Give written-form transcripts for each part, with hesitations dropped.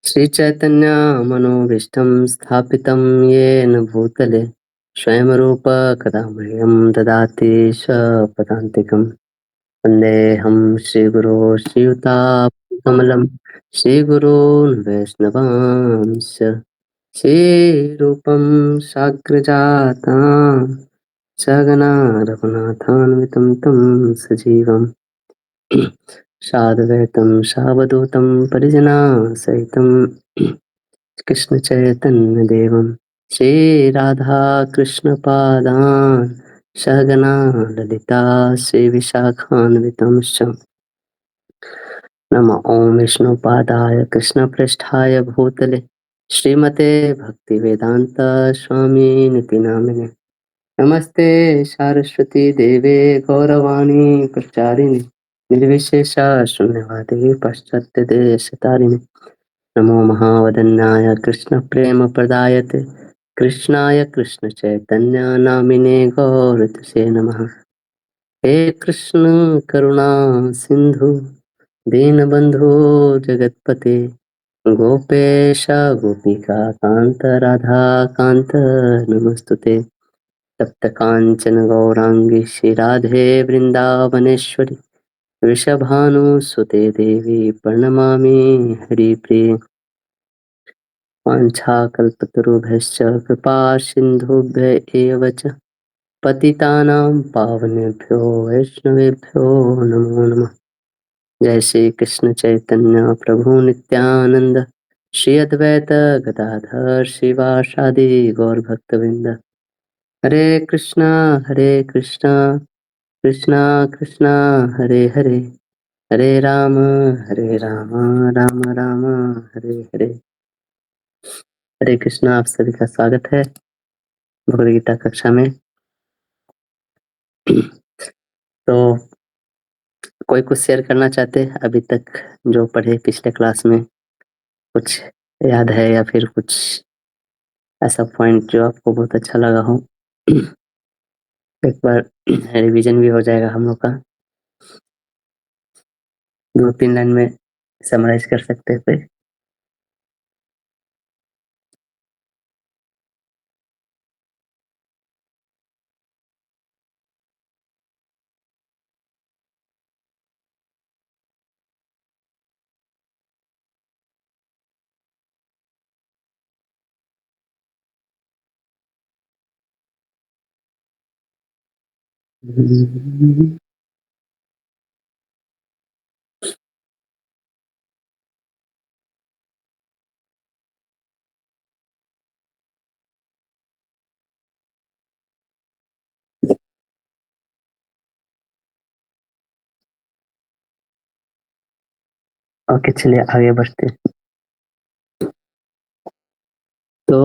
श्रीचैतन्यमनोभीष्टं स्थापितं येन भूतले स्वयं रूप कदा मह्यं ददाति स्वपदान्तिकं वन्देऽहं श्रीगुरो श्रीयुतापकमलं श्रीगुरून् वैष्णवांश्च श्रीरूपं साग्रजातां सगना रघुनाथान्वितं तं सजीवम् साद्वैतं सावधूतं परिजनासहितं कृष्णचैतन्यदेवं श्रीराधाकृष्णपादान् सहगना ललिता श्रीविशाखान्वितंश्च नमो ॐ विष्णुपादाय कृष्णप्रेष्ठाय भूतले श्रीमते भक्तिवेदान्त स्वामिनिति नामिने नमस्ते सारस्वती देवे गौरवाणी प्रचारिणे निर्विशेषा शून्यवादी पाश्चात्यदेशतारिणे नमो महावदन्याय कृष्णप्रेमप्रदायते कृष्णाय कृष्णचैतन्य नामिने गौरतसे नमः। हे कृष्ण करुणा सिंधु दीनबंधु जगत्पते गोपेश गोपिका कांत राधा कांत नमस्तुते तप्त कांचन गौरांगी श्री राधे वृंदावनेश्वरी वृषभानुसुते देवी प्रणमामि हरिप्रिये वाञ्छाकल्पतरुभ्यश्च कृपा सिन्धुभ्य एव च पतितानां पावनेभ्यो वैष्णवेभ्यो नमो नमः। जय श्री कृष्ण चैतन्य प्रभु नित्यानंद श्री अद्वैत गदाधर शिवासादि गौर भक्तवृंद हरे कृष्णा कृष्णा कृष्णा हरे हरे हरे राम राम राम हरे हरे। हरे कृष्णा, आप सभी का स्वागत है भगवद गीता कक्षा में। तो कोई कुछ शेयर करना चाहते हैं अभी तक जो पढ़े पिछले क्लास में, कुछ याद है या फिर कुछ ऐसा पॉइंट जो आपको बहुत अच्छा लगा हो? एक बार रिवीजन भी हो जाएगा हम लोग का। 2-3 लाइन में समराइज कर सकते हैं कोई? ओके, चलिए आगे बढ़ते हैं। तो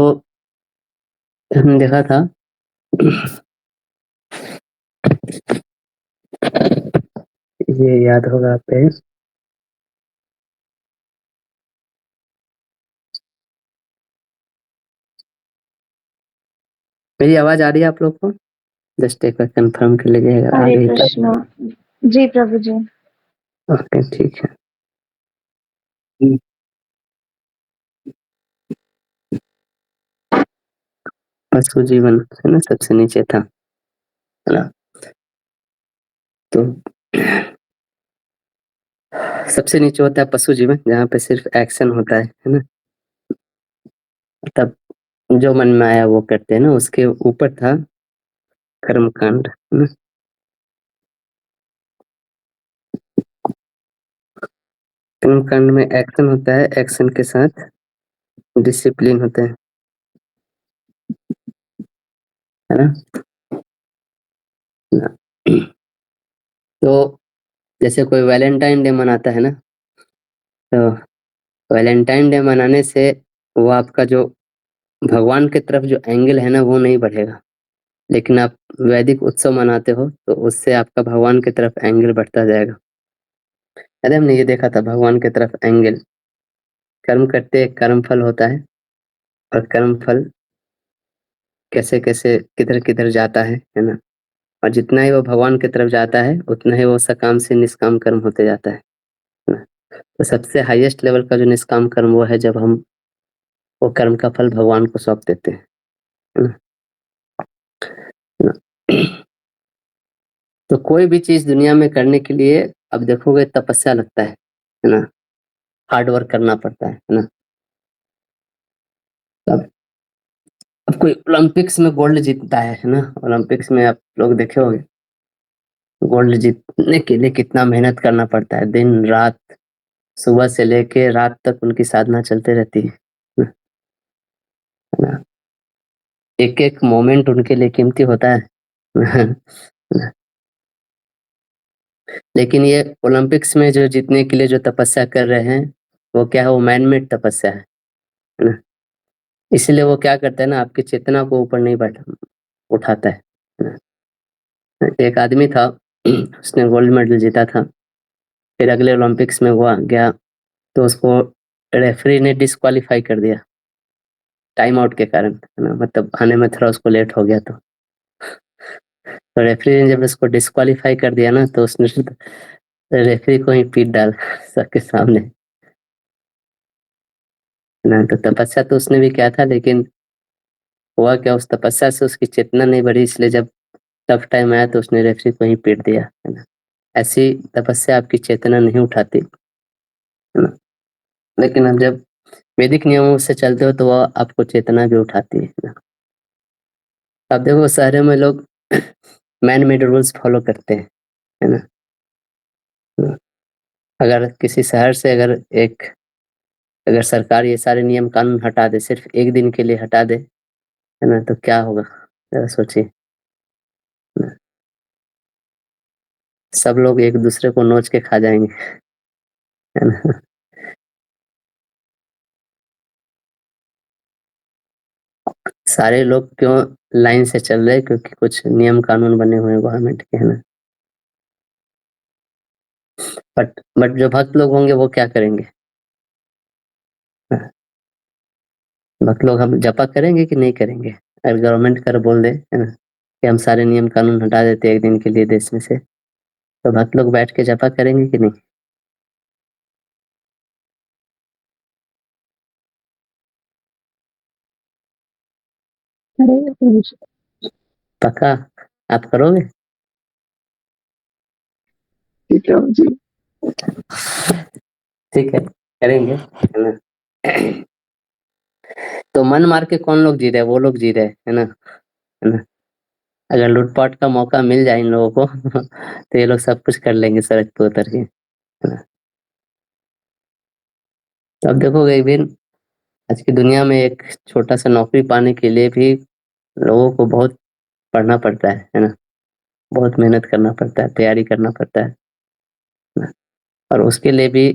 हमने देखा था ये याद होगा आप पे, मेरी आवाज आ रही है आप लोग को? जस्ट एक बार कंफर्म कर लीजिएगा। हरे कृष्णा। जी प्रभु जी। ओके, ठीक है। पशु जीवन है ना, सबसे नीचे था, है ना? तो सबसे नीचे होता है पशु जीवन, जहाँ पे सिर्फ एक्शन होता है ना? तब जो मन में आया वो करते हैं ना। उसके ऊपर था कर्मकांड, है ना? कर्मकांड में एक्शन होता है, एक्शन के साथ डिसिप्लिन होता है ना? ना। तो जैसे कोई वैलेंटाइन डे मनाता है ना, तो वैलेंटाइन डे मनाने से वो आपका जो भगवान की तरफ जो एंगल है ना वो नहीं बढ़ेगा, लेकिन आप वैदिक उत्सव मनाते हो तो उससे आपका भगवान की तरफ एंगल बढ़ता जाएगा। अरे हमने ये देखा था, भगवान की तरफ एंगल, कर्म करते कर्म फल होता है, और कर्म फल कैसे कैसे किधर किधर जाता है ना? और जितना ही वो भगवान की तरफ जाता है उतना ही वो सकाम से निष्काम कर्म होते जाता है ना? तो सबसे हाईएस्ट लेवल का जो निष्काम कर्म वो है जब हम वो कर्म का फल भगवान को सौंप देते हैं, है ना? तो कोई भी चीज दुनिया में करने के लिए अब देखोगे तपस्या लगता है ना? हार्ड वर्क करना पड़ता है ना? अब कोई ओलंपिक्स में गोल्ड जीतता है ना? ओलंपिक्स में आप लोग देखे होंगे, गोल्ड जीतने के लिए कितना मेहनत करना पड़ता है, दिन रात, सुबह से लेके रात तक उनकी साधना चलते रहती है ना? एक एक मोमेंट उनके लिए कीमती होता है। लेकिन ये ओलंपिक्स में जो जीतने के लिए जो तपस्या कर रहे हैं वो क्या है? वो मैनमेड तपस्या है ना? इसीलिए वो क्या करता है ना, आपकी चेतना को ऊपर नहीं बैठ उठाता है ना? एक आदमी था, उसने गोल्ड मेडल जीता था, फिर अगले ओलंपिक्स में हुआ गया तो उसको रेफरी ने डिस्क्वालीफाई कर दिया टाइम आउट के कारण, है ना? मतलब आने में थोड़ा उसको लेट हो गया तो रेफरी ने जब उसको डिस्क्वालीफाई कर दिया ना तो उसने रेफरी को ही पीट डाला सबके सामने, है ना? तो तपस्या तो उसने भी किया था, लेकिन हुआ क्या, उस तपस्या से उसकी चेतना नहीं बढ़ी, इसलिए जब टफ टाइम आया तो उसने रेफरी को ही पीट दिया, है ना? ऐसी तपस्या आपकी चेतना नहीं उठाती, है ना? लेकिन अब जब वैदिक नियमों से चलते हो तो वो आपको चेतना भी उठाती है ना? अब देखो शहरों में लोग मैन मेड रूल्स फॉलो करते हैं, है ना? अगर किसी शहर से अगर सरकार ये सारे नियम कानून हटा दे, सिर्फ एक दिन के लिए हटा दे, है ना, तो क्या होगा जरा सोचिए। सब लोग एक दूसरे को नोच के खा जाएंगे, है ना? सारे लोग क्यों लाइन से चल रहे हैं? क्योंकि कुछ नियम कानून बने हुए हैं गवर्नमेंट के, है ना? बट जो भक्त लोग होंगे वो क्या करेंगे? भक्त लोग हम जपा करेंगे कि नहीं करेंगे? अगर गवर्नमेंट कर बोल दे, है ना, कि हम सारे नियम कानून हटा देते एक दिन के लिए देश में से, तो भक्त लोग बैठ के जपा करेंगे कि नहीं? करेंगे प्रभु जी। पक्का आप करोगे? जी प्रभु जी। ठीक है, करेंगे, है ना? तो मन मार के कौन लोग जी रहे हैं? वो लोग जी रहे हैं, है ना? अगर लूटपाट का मौका मिल जाए इन लोगों को तो ये लोग सब कुछ कर लेंगे सड़क पे उतर के, है ना? तो अब देखोगे एक दिन आज की दुनिया में एक छोटा सा नौकरी पाने के लिए भी लोगों को बहुत पढ़ना पड़ता है ना? बहुत मेहनत करना पड़ता है, तैयारी करना पड़ता है ना? और उसके लिए भी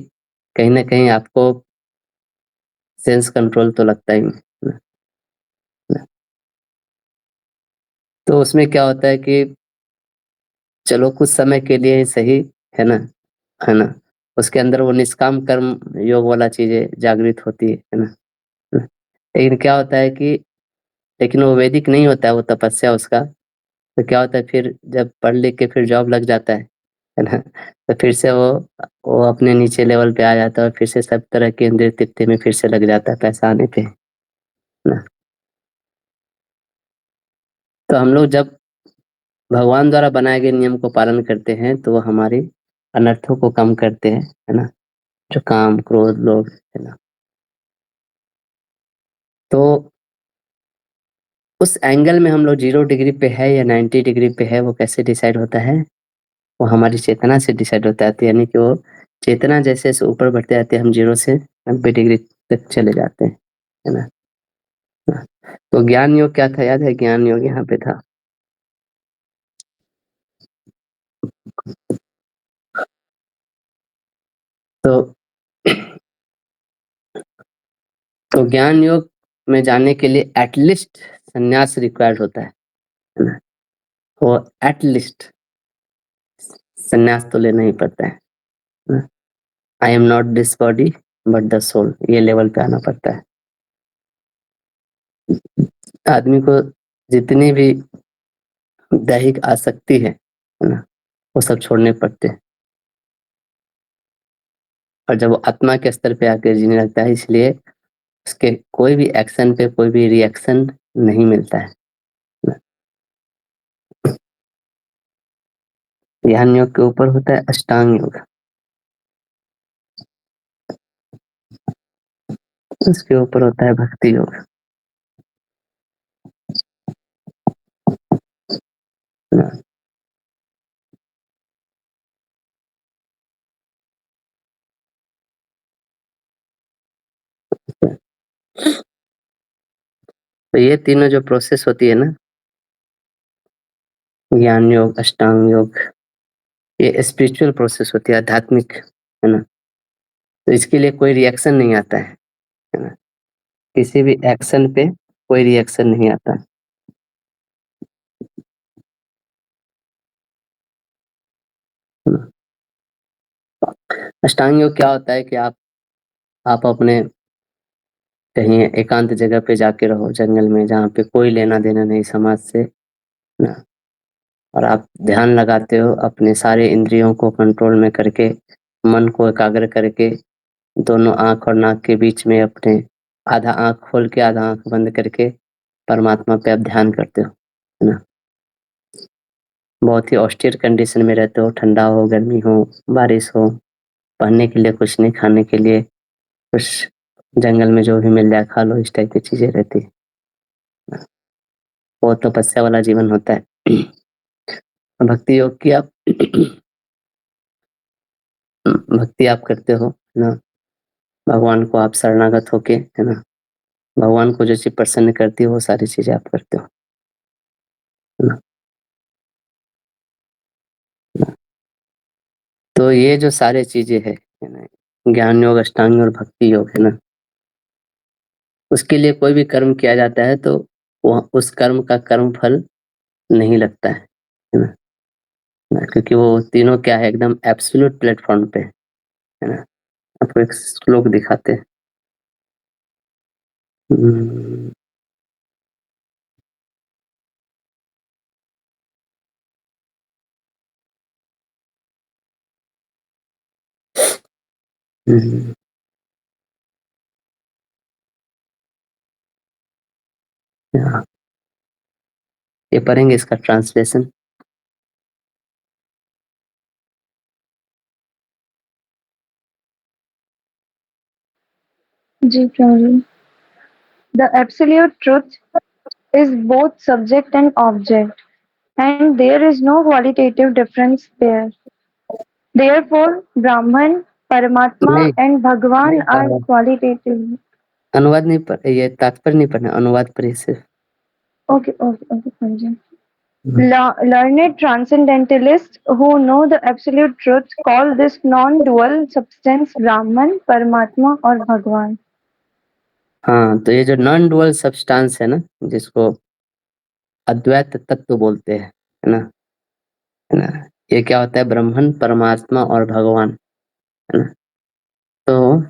कहीं ना कहीं आपको सेंस कंट्रोल तो लगता ही है ना? तो उसमें क्या होता है कि चलो कुछ समय के लिए ही सही, है ना, है ना, उसके अंदर वो निष्काम कर्म योग वाला चीजें जागृत होती है ना? लेकिन क्या होता है कि लेकिन वो वैदिक नहीं होता है, वो तपस्या उसका। तो क्या होता है फिर जब पढ़ लिख के फिर जॉब लग जाता है ना, तो फिर से वो अपने नीचे लेवल पे आ जाता है और फिर से सब तरह के इंद्रिय तृप्ति में फिर से लग जाता है पैसा आने पे, है ना? तो हम लोग जब भगवान द्वारा बनाए गए नियम को पालन करते हैं तो वो हमारी अनर्थों को कम करते हैं, है ना? जो काम क्रोध लोभ, है ना? तो उस एंगल में हम लोग 0 डिग्री पे है या 90 डिग्री पे है, वो कैसे डिसाइड होता है? वो हमारी चेतना से डिसाइड होता है। तो यानी कि वो चेतना जैसे जैसे ऊपर बढ़ते जाते हैं, हम 0 से 90 डिग्री तक चले जाते हैं, है ना? तो ज्ञान योग क्या था, याद है? ज्ञान योग यहाँ पे था। तो तो ज्ञान योग में जाने के लिए एटलीस्ट संन्यास रिक्वायर्ड होता है ना? वो एटलीस्ट संन्यास तो लेना ही पड़ता है। I am not this body but the soul, ये लेवल पे आना पड़ता है आदमी को। जितनी भी दैहिक आसक्ति है ना, वो सब छोड़ने पड़ते हैं। और जब वो आत्मा के स्तर पे आकर जीने लगता है, इसलिए उसके कोई भी एक्शन पे कोई भी रिएक्शन नहीं मिलता है। ध्यान योग के ऊपर होता है अष्टांग योग, उसके ऊपर होता है भक्ति योग। तो ये तीनों जो प्रोसेस होती है ना, ज्ञान योग, अष्टांग योग, ये स्पिरिचुअल प्रोसेस होती है, आध्यात्मिक, है ना। तो इसके लिए कोई रिएक्शन नहीं आता है ना। किसी भी एक्शन पे कोई रिएक्शन नहीं आता। अष्टांग योग क्या होता है कि आप अपने कहीं एकांत जगह पे जाके रहो, जंगल में, जहाँ पे कोई लेना देना नहीं समाज से ना, और आप ध्यान लगाते हो अपने सारे इंद्रियों को कंट्रोल में करके, मन को एकाग्र करके, दोनों आंख और नाक के बीच में अपने आधा आंख खोल के आधा आंख बंद करके परमात्मा पे आप ध्यान करते हो, है ना। बहुत ही ऑस्टियर कंडीशन में रहते हो, ठंडा हो, गर्मी हो, बारिश हो, पहनने के लिए कुछ नहीं, खाने के लिए कुछ जंगल में जो भी मिल जाए खा लो, इस टाइप की चीजें रहती है। वो तपस्या वाला जीवन होता है। भक्ति योग की आप भक्ति आप करते हो ना, भगवान को आप शरणागत होके, है ना, भगवान को जो चीज प्रसन्न करती है वो सारी चीजें आप करते हो, है ना। तो ये जो सारे चीजें है ना, ज्ञान योग, अष्टांग योग और भक्ति योग, है ना, उसके लिए कोई भी कर्म किया जाता है तो वो उस कर्म का कर्म फल नहीं लगता है ना, क्योंकि वो तीनों क्या है, एकदम एब्सोल्यूट प्लेटफॉर्म पे, है ना। आपको एक श्लोक दिखाते हैं। हम्म, हम्म, हाँ, ये पढ़ेंगे इसका ट्रांसलेशन। जी प्रभु। The absolute truth is both subject and object, and there is no qualitative difference there. Therefore, Brahman, Paramatma, नहीं, and Bhagwan are a, qualitative. अनुवाद नहीं पढ़, ये तात्पर्य नहीं पढ़ना, अनुवाद पढ़िए सिर्फ। Okay, Sanjay. Learned transcendentalists who know the absolute truth call this non-dual substance Brahman, Paramatma, or Bhagwan. हाँ, तो ये जो नॉन डुअल सब्सटेंस है ना, जिसको अद्वैत तत्व बोलते हैं, है ना, है ना, ये क्या होता है, ब्रह्मन, परमात्मा और भगवान, है ना। तो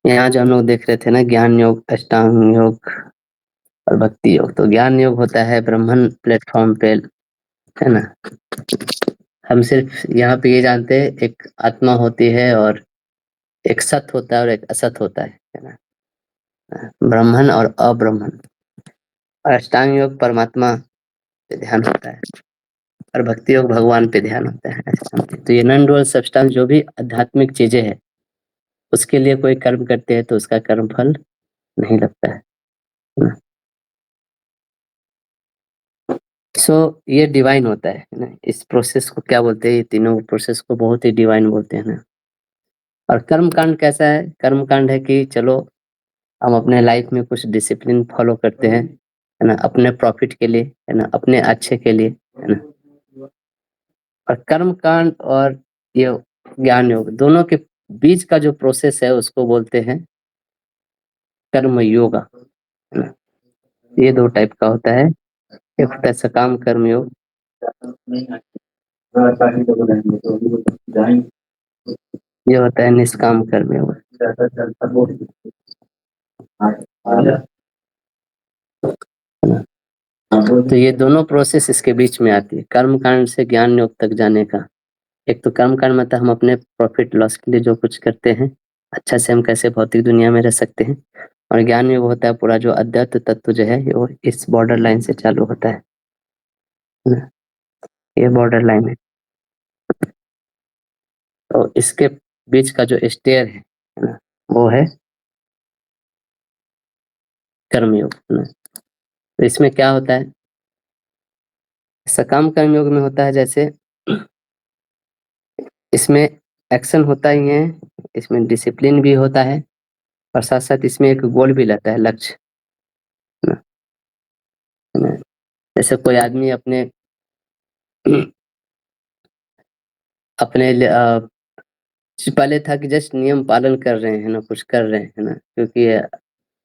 यहाँ जो हम लोग देख रहे थे ना, ज्ञान योग, अष्टांग योग और भक्ति योग, तो ज्ञान योग होता है ब्रह्मन प्लेटफॉर्म पे, है ना। हम सिर्फ यहाँ पे ये जानते हैं एक आत्मा होती है और एक सत होता है और एक असत होता है ना, ब्रह्मन और अब्रह्मन। और अष्टांग योग परमात्मा पे ध्यान होता है और भक्ति योग भगवान पे ध्यान होता है, ऐसा समझिए। तो ये नॉन डुअल सब्सटेंस जो भी आध्यात्मिक चीजें हैं, उसके लिए कोई कर्म करते हैं तो उसका कर्म फल नहीं लगता है ना। सो ये डिवाइन होता है ना, इस प्रोसेस को क्या बोलते हैं, ये तीनों प्रोसेस को बहुत ही डिवाइन बोलते हैं ना। और कर्म कांड कैसा है, कर्म कांड है कि चलो हम अपने लाइफ में कुछ डिसिप्लिन फॉलो करते हैं, है ना, अपने प्रॉफिट के लिए, है ना, अपने अच्छे के लिए, है ना। और कर्म कांड और ये ज्ञान योग दोनों के बीच का जो प्रोसेस है उसको बोलते हैं कर्म योगा, है ना। ये दो टाइप का होता है, एक होता है सकाम कर्म योग, ये होता है निष्काम कर्म योग। तो ये दोनों प्रोसेस इसके बीच में आती है, कर्म कांड से ज्ञान योग तक जाने का, एक तो कर्म कांड मतलब हम अपने प्रॉफिट लॉस के लिए जो कुछ करते हैं, अच्छा से हम कैसे भौतिक दुनिया में रह सकते हैं, और ज्ञान योग होता है पूरा जो अध्यात्म तत्व जो है वो इस बॉर्डर लाइन से चालू होता है ना, ये बॉर्डर लाइन है। तो इसके बीच का जो स्टेयर है ना, वो है कर्मयोग ना। तो इसमें क्या होता है, सकाम कर्मयोग में होता है जैसे इसमें एक्शन होता ही है, इसमें डिसिप्लिन भी होता है, और साथ साथ इसमें एक गोल भी रहता है, लक्ष्य ना, है ना। जैसे कोई आदमी अपने अपने पहले था कि जस्ट नियम पालन कर रहे हैं ना, कुछ कर रहे हैं ना, क्योंकि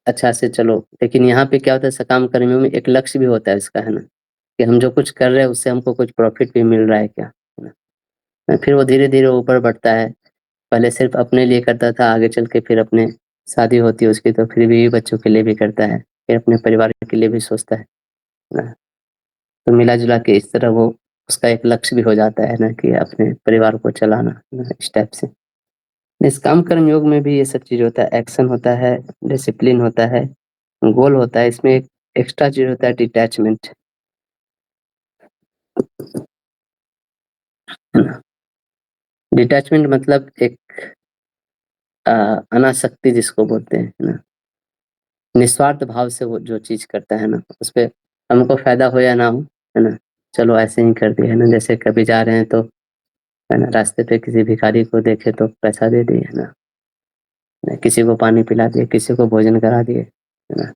अच्छा से चलो, लेकिन यहाँ पे क्या होता है सकाम कर्मियों में एक लक्ष्य भी होता है इसका, है ना, कि हम जो कुछ कर रहे हैं उससे हमको कुछ प्रॉफिट भी मिल रहा है क्या, है ना। फिर वो धीरे धीरे ऊपर बढ़ता है, पहले सिर्फ अपने लिए करता था, आगे चल के फिर अपने शादी होती है उसकी तो फिर भी बच्चों के लिए भी करता है, फिर अपने परिवार के लिए भी सोचता है ना। तो मिला जुला के इस तरह वो उसका एक लक्ष्य भी हो जाता है ना, कि अपने परिवार को चलाना ना, इस टाइप से। इस काम कर्म योग में भी ये सब चीज होता है, एक्शन होता है, डिसिप्लिन होता है, गोल होता है, इसमें एक एक्स्ट्रा चीज होता है डिटैचमेंट, है ना। डिटैचमेंट मतलब एक अनासक्ति जिसको बोलते हैं, है ना, निस्वार्थ भाव से वो जो चीज करता है ना, उस पे हमको फायदा हो या ना हो, है ना, चलो ऐसे ही कर दिया, है ना। जैसे कभी जा रहे हैं तो, है ना, रास्ते पे किसी भिखारी को देखे तो पैसा दे दिए, है ना, किसी को पानी पिला दिए, किसी को भोजन करा दिए, है ना।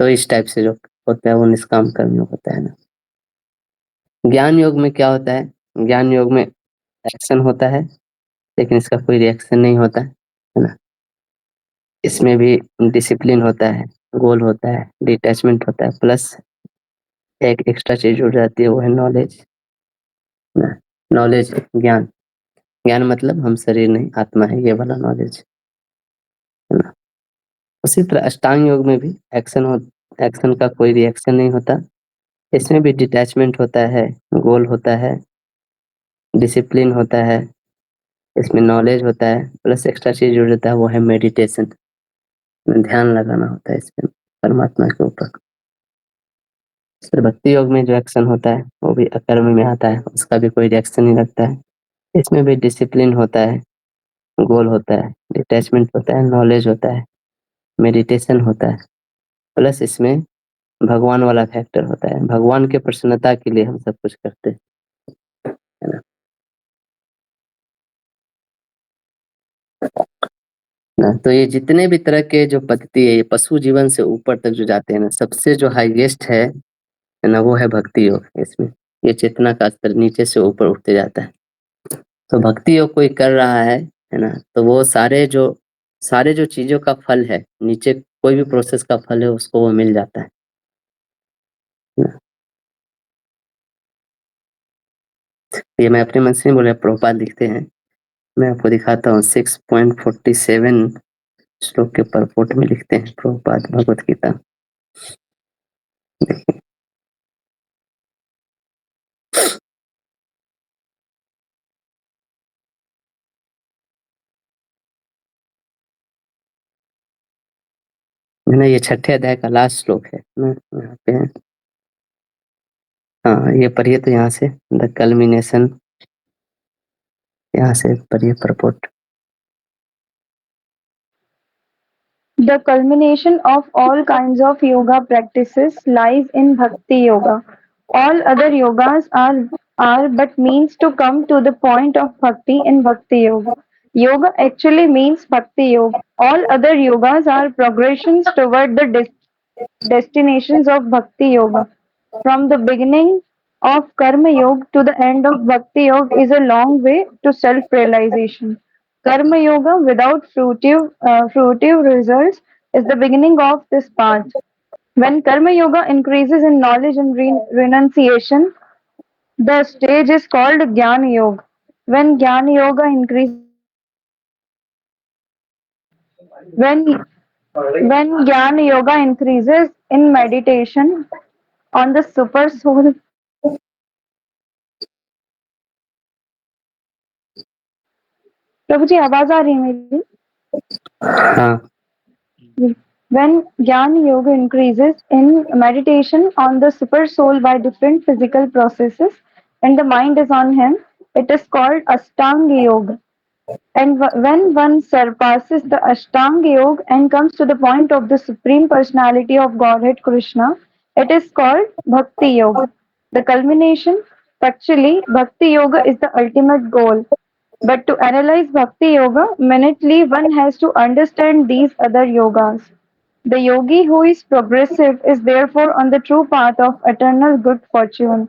तो इस टाइप से जो होता है वो निष्काम कर्म योग होता है ना। ज्ञान योग में क्या होता है, ज्ञान योग में एक्शन होता है लेकिन इसका कोई रिएक्शन नहीं होता है ना। इसमें भी डिसिप्लिन होता है, गोल होता है, डिटैचमेंट होता है, प्लस एक एक्स्ट्रा चीज जुड़ जाती है, वो है नॉलेज ना। नॉलेज, ज्ञान, ज्ञान मतलब हम शरीर नहीं आत्मा है, ये वाला नॉलेज, है ना। उसी तरह अष्टांग योग में भी एक्शन का कोई रिएक्शन नहीं होता, इसमें भी डिटैचमेंट होता है, गोल होता है, डिसिप्लिन होता है, इसमें नॉलेज होता है, प्लस एक्स्ट्रा चीज जुड़ जाता है, वो है मेडिटेशन, ध्यान लगाना होता है इसमें परमात्मा के ऊपर। फिर भक्ति योग में जो एक्शन होता है वो भी अकर्म में आता है, उसका भी कोई रिएक्शन नहीं लगता है, इसमें भी डिसिप्लिन होता है, गोल होता है, डिटैचमेंट होता है, नॉलेज होता है, मेडिटेशन होता है, प्लस इसमें भगवान वाला फैक्टर होता है, भगवान के प्रसन्नता के लिए हम सब कुछ करते हैं, है ना। ना तो ये जितने भी तरह के जो पद्धति है, ये पशु जीवन से ऊपर तक जो जाते हैं ना, सबसे जो हाईएस्ट है ना, वो है भक्ति योग। इसमें ये चेतना का स्तर नीचे से ऊपर उठते जाता है। तो भक्ति योग कोई कर रहा है ना, तो वो सारे जो चीजों का फल है, नीचे कोई भी प्रोसेस का फल है उसको वो मिल जाता है ना। ये मैं अपने मन से नहीं बोल रहा, प्रभुपाद लिखते हैं, मैं आपको दिखाता हूँ 6.47 श्लोक के परपोट में लिखते हैं प्रभुपाद भगवत गीता। है ना, ये छठे अध्याय का लास्ट श्लोक है ना, यहाँ पे है। हाँ ये पढ़िए तो यहाँ से द कल्मिनेशन, यहाँ से पढ़िए परपोट। The culmination of all kinds of yoga practices lies in Bhakti Yoga. All other yogas are but means to come to the point of Bhakti in Bhakti Yoga. Yoga actually means Bhakti Yoga. All other yogas are progressions toward the destinations of Bhakti Yoga. From the beginning of Karma Yoga to the end of Bhakti Yoga is a long way to self realization. Karma Yoga without fruitive results is the beginning of this path. When Karma Yoga increases in knowledge and renunciation, the stage is called Jnana Yoga. When Jnana Yoga increases when when Jnana Yoga increases in meditation on the super soul प्रभु जी आवाज आ रही है मेरी? हाँ। When Gyan Yoga increases in meditation on the super soul by different physical processes and the mind is on him, it is called Ashtanga Yoga. And when one surpasses the Ashtanga Yoga and comes to the point of the Supreme Personality of Godhead Krishna, it is called Bhakti Yoga. The culmination, factually, Bhakti Yoga is the ultimate goal. But to analyze Bhakti Yoga minutely, one has to understand these other yogas. The yogi who is progressive is therefore on the true path of eternal good fortune.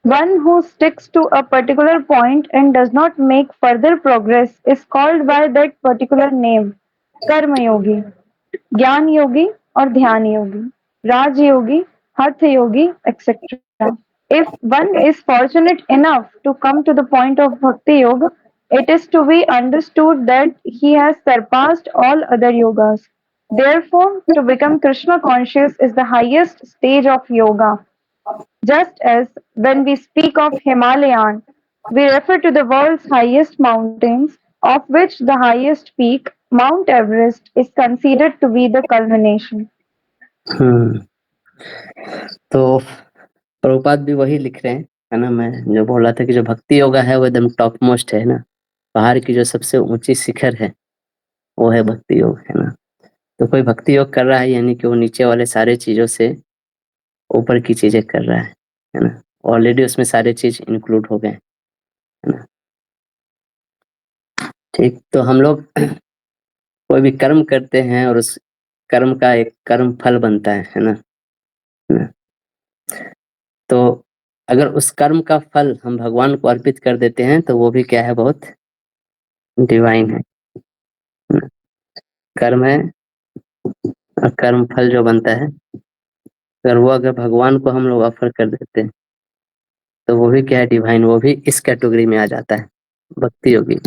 One who sticks to a particular point and does not make further progress is called by that particular name, Karma Yogi, Gyan Yogi or Dhyan Yogi, Raj Yogi, Hatha Yogi, etc. If one is fortunate enough to come to the point of Bhakti Yoga, it is to be understood that he has surpassed all other yogas. Therefore, to become Krishna conscious is the highest stage of yoga. Just as when we speak of Himalayan, we refer to the world's highest mountains, of which the highest peak, Mount Everest, is considered to be the culmination. तो प्रभुपाद भी वही लिख रहे हैं, है ना। मैं जो बोल रहा था कि जो भक्ति योगा है वो एकदम टॉप मोस्ट है ना, पहाड़ की जो सबसे ऊंची शिखर है वो है भक्ति योग, है ना। तो कोई भक्ति योग कर रहा है यानी कि वो नीचे वाले सारे चीजों से ऊपर की चीजें कर रहा है ना। ऑलरेडी उसमें सारे चीज इंक्लूड हो गए, है ना। ठीक, तो हम लोग कोई भी कर्म करते हैं और उस कर्म का एक कर्म फल बनता है ना। तो अगर उस कर्म का फल हम भगवान को अर्पित कर देते हैं तो वो भी क्या है, बहुत डिवाइन है। कर्म है और कर्म फल जो बनता है, अगर वो अगर भगवान को हम लोग ऑफर कर देते हैं तो वो भी क्या है, डिवाइन। वो भी इस कैटेगरी में आ जाता है, भक्ति योगी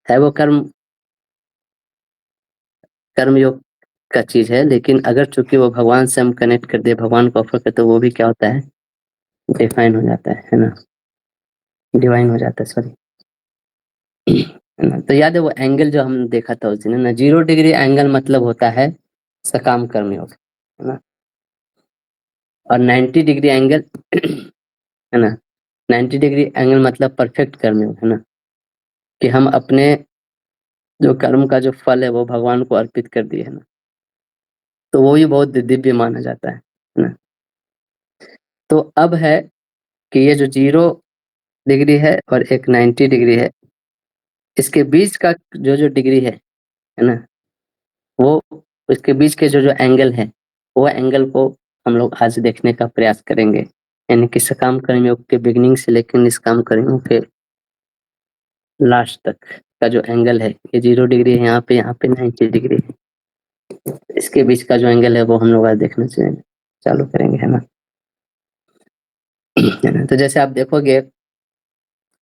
है। वो कर्म योग का चीज है, लेकिन अगर चूंकि वो भगवान से हम कनेक्ट कर दे, भगवान को ऑफर करते, तो वो भी क्या होता है, डिफाइन हो जाता है ना, डिवाइन हो जाता है, सॉरी, है ना। तो याद है वो एंगल जो हमने देखा था उस दिन, है ना, 0 डिग्री एंगल मतलब होता है सकाम कर्म योग, है ना। और 90 डिग्री एंगल है ना, 90 डिग्री एंगल मतलब परफेक्ट कर्म योग, है ना, कि हम अपने जो कर्म का जो फल है वो भगवान को अर्पित कर दिए, है ना। तो वो भी बहुत दिव्य माना जाता है ना। तो अब है कि ये जो 0 डिग्री है और एक 90 डिग्री है, इसके बीच का जो डिग्री है ना, वो इसके बीच के जो एंगल है, वो एंगल को हम लोग आज देखने का प्रयास करेंगे। यानी कि सकाम कर्मयोग के बिगिनिंग से लेकर निष्काम कर्मयोग के लास्ट तक का जो एंगल है, ये 0 डिग्री है, यहाँ पे 90 डिग्री है। इसके बीच का जो एंगल है वो हम लोग आज देखना चाहिए, चालू करेंगे, है ना। तो जैसे आप देखोगे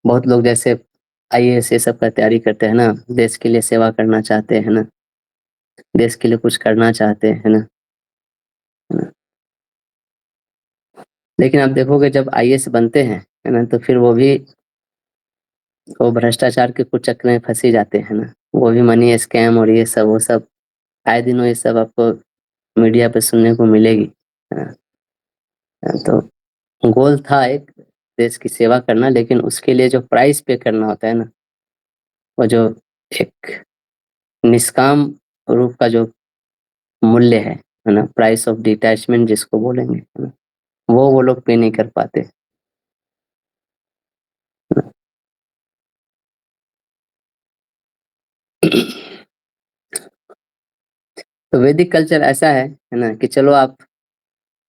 बहुत लोग जैसे IAS ये सब का तैयारी करते हैं ना, देश के लिए सेवा करना चाहते हैं ना, देश के लिए कुछ करना चाहते हैं ना, लेकिन आप देखोगे जब IAS बनते हैं, है ना, तो फिर वो भी वो भ्रष्टाचार के कुछ चक्कर में फंसी जाते हैं ना। वो भी मनी स्कैम और ये सब, वो सब आए दिनों ये सब आपको मीडिया पे सुनने को मिलेगी। तो गोल था एक देश की सेवा करना, लेकिन उसके लिए जो प्राइस पे करना होता है ना, वो जो एक निष्काम रूप का जो मूल्य है ना, प्राइस ऑफ डिटैचमेंट जिसको बोलेंगे, है ना, वो लोग पे नहीं कर पाते। तो वैदिक कल्चर ऐसा है ना, कि चलो आप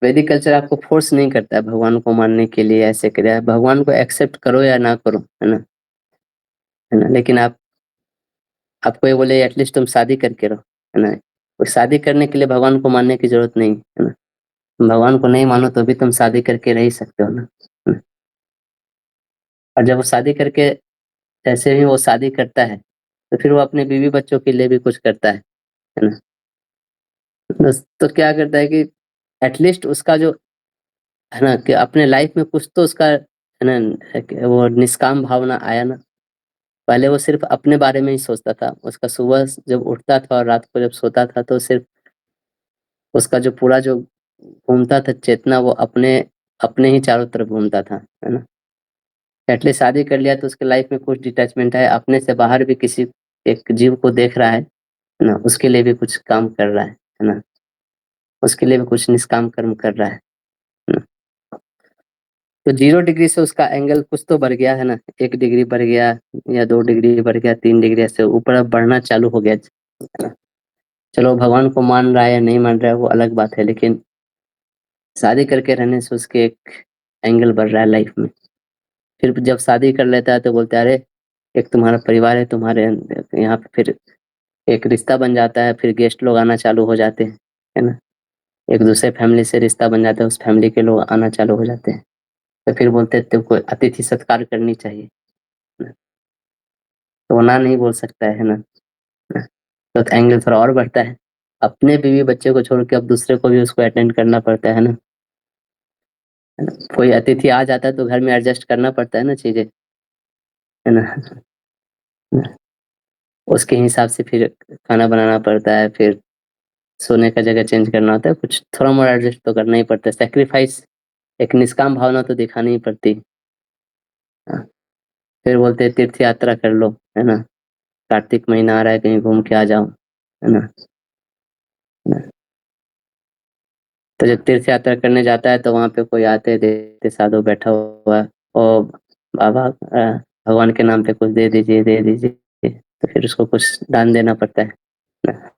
वैदिक कल्चर आपको फोर्स नहीं करता है भगवान को मानने के लिए, ऐसे करे भगवान को एक्सेप्ट करो या ना करो, है ना, लेकिन आपको ये बोले एटलीस्ट तुम शादी करके रहो, है ना। वो शादी करने के लिए भगवान को मानने की जरूरत नहीं है ना। भगवान को नहीं मानो तो भी तुम शादी करके रह ही सकते हो ना, है ना? और जब वो शादी करके, जैसे ही वो शादी करता है तो फिर वो अपने बीवी बच्चों के लिए भी कुछ करता है ना। तो क्या करता है कि एटलीस्ट उसका जो है ना, कि अपने लाइफ में कुछ तो उसका है ना, वो निष्काम भावना आया ना, पहले वो सिर्फ अपने बारे में ही सोचता था। उसका सुबह जब उठता था और रात को जब सोता था तो सिर्फ उसका जो पूरा जो घूमता था चेतना वो अपने अपने ही चारों तरफ घूमता था, है ना? एटलीस्ट शादी कर लिया तो उसके लाइफ में कुछ डिटैचमेंट है, अपने से बाहर भी किसी एक जीव को देख रहा है ना? उसके लिए भी कुछ काम कर रहा है ना? उसके लिए भी कुछ निष्काम कर्म कर रहा है ना? तो 0 डिग्री से उसका एंगल कुछ तो बढ़ गया है ना? 1 डिग्री बढ़ गया या 2 डिग्री बढ़ गया, 3 डिग्री ऐसे ऊपर अब बढ़ना चालू हो गया, है ना? चलो भगवान को मान रहा है या नहीं मान रहा है वो अलग बात है, लेकिन शादी करके रहने से उसके एक एंगल बढ़ रहा है लाइफ में। फिर जब शादी कर लेता है तो बोलता है अरे एक तुम्हारा परिवार है, तुम्हारे यहाँ पे फिर एक रिश्ता बन जाता है, फिर गेस्ट लोग आना चालू हो जाते हैं, है ना? एक दूसरे फैमिली से रिश्ता बन जाता है, उस फैमिली के लोग आना चालू हो जाते हैं। तो फिर बोलते हैं तुमको अतिथि सत्कार करनी चाहिए, ना? तो वो ना नहीं बोल सकता है ना? ना? तो एंगल थोड़ा और बढ़ता है। अपने बीवी बच्चे को छोड़ के अब दूसरे को भी उसको अटेंड करना पड़ता है ना? है ना? कोई अतिथि आ जाता है तो घर में एडजस्ट करना पड़ता है ना चीज़ें, है ना? उसके हिसाब से फिर खाना बनाना पड़ता है, फिर सोने का जगह चेंज करना होता है, कुछ थोड़ा मोड़ा एडजस्ट तो करना ही पड़ता है। सैक्रिफाइस एक निष्काम भावना तो दिखानी ही पड़ती है। हाँ, फिर बोलते हैं तीर्थ यात्रा कर लो, है ना? कार्तिक महीना आ रहा है कहीं घूम के आ जाओ, है ना? तो जब तीर्थ यात्रा करने जाता है तो वहाँ पे कोई आते देखते साधु बैठा हुआ, ओ बाबा भगवान के नाम पे कुछ दे दीजिए, दे दीजिए। तो फिर उसको कुछ दान देना पड़ता है ना?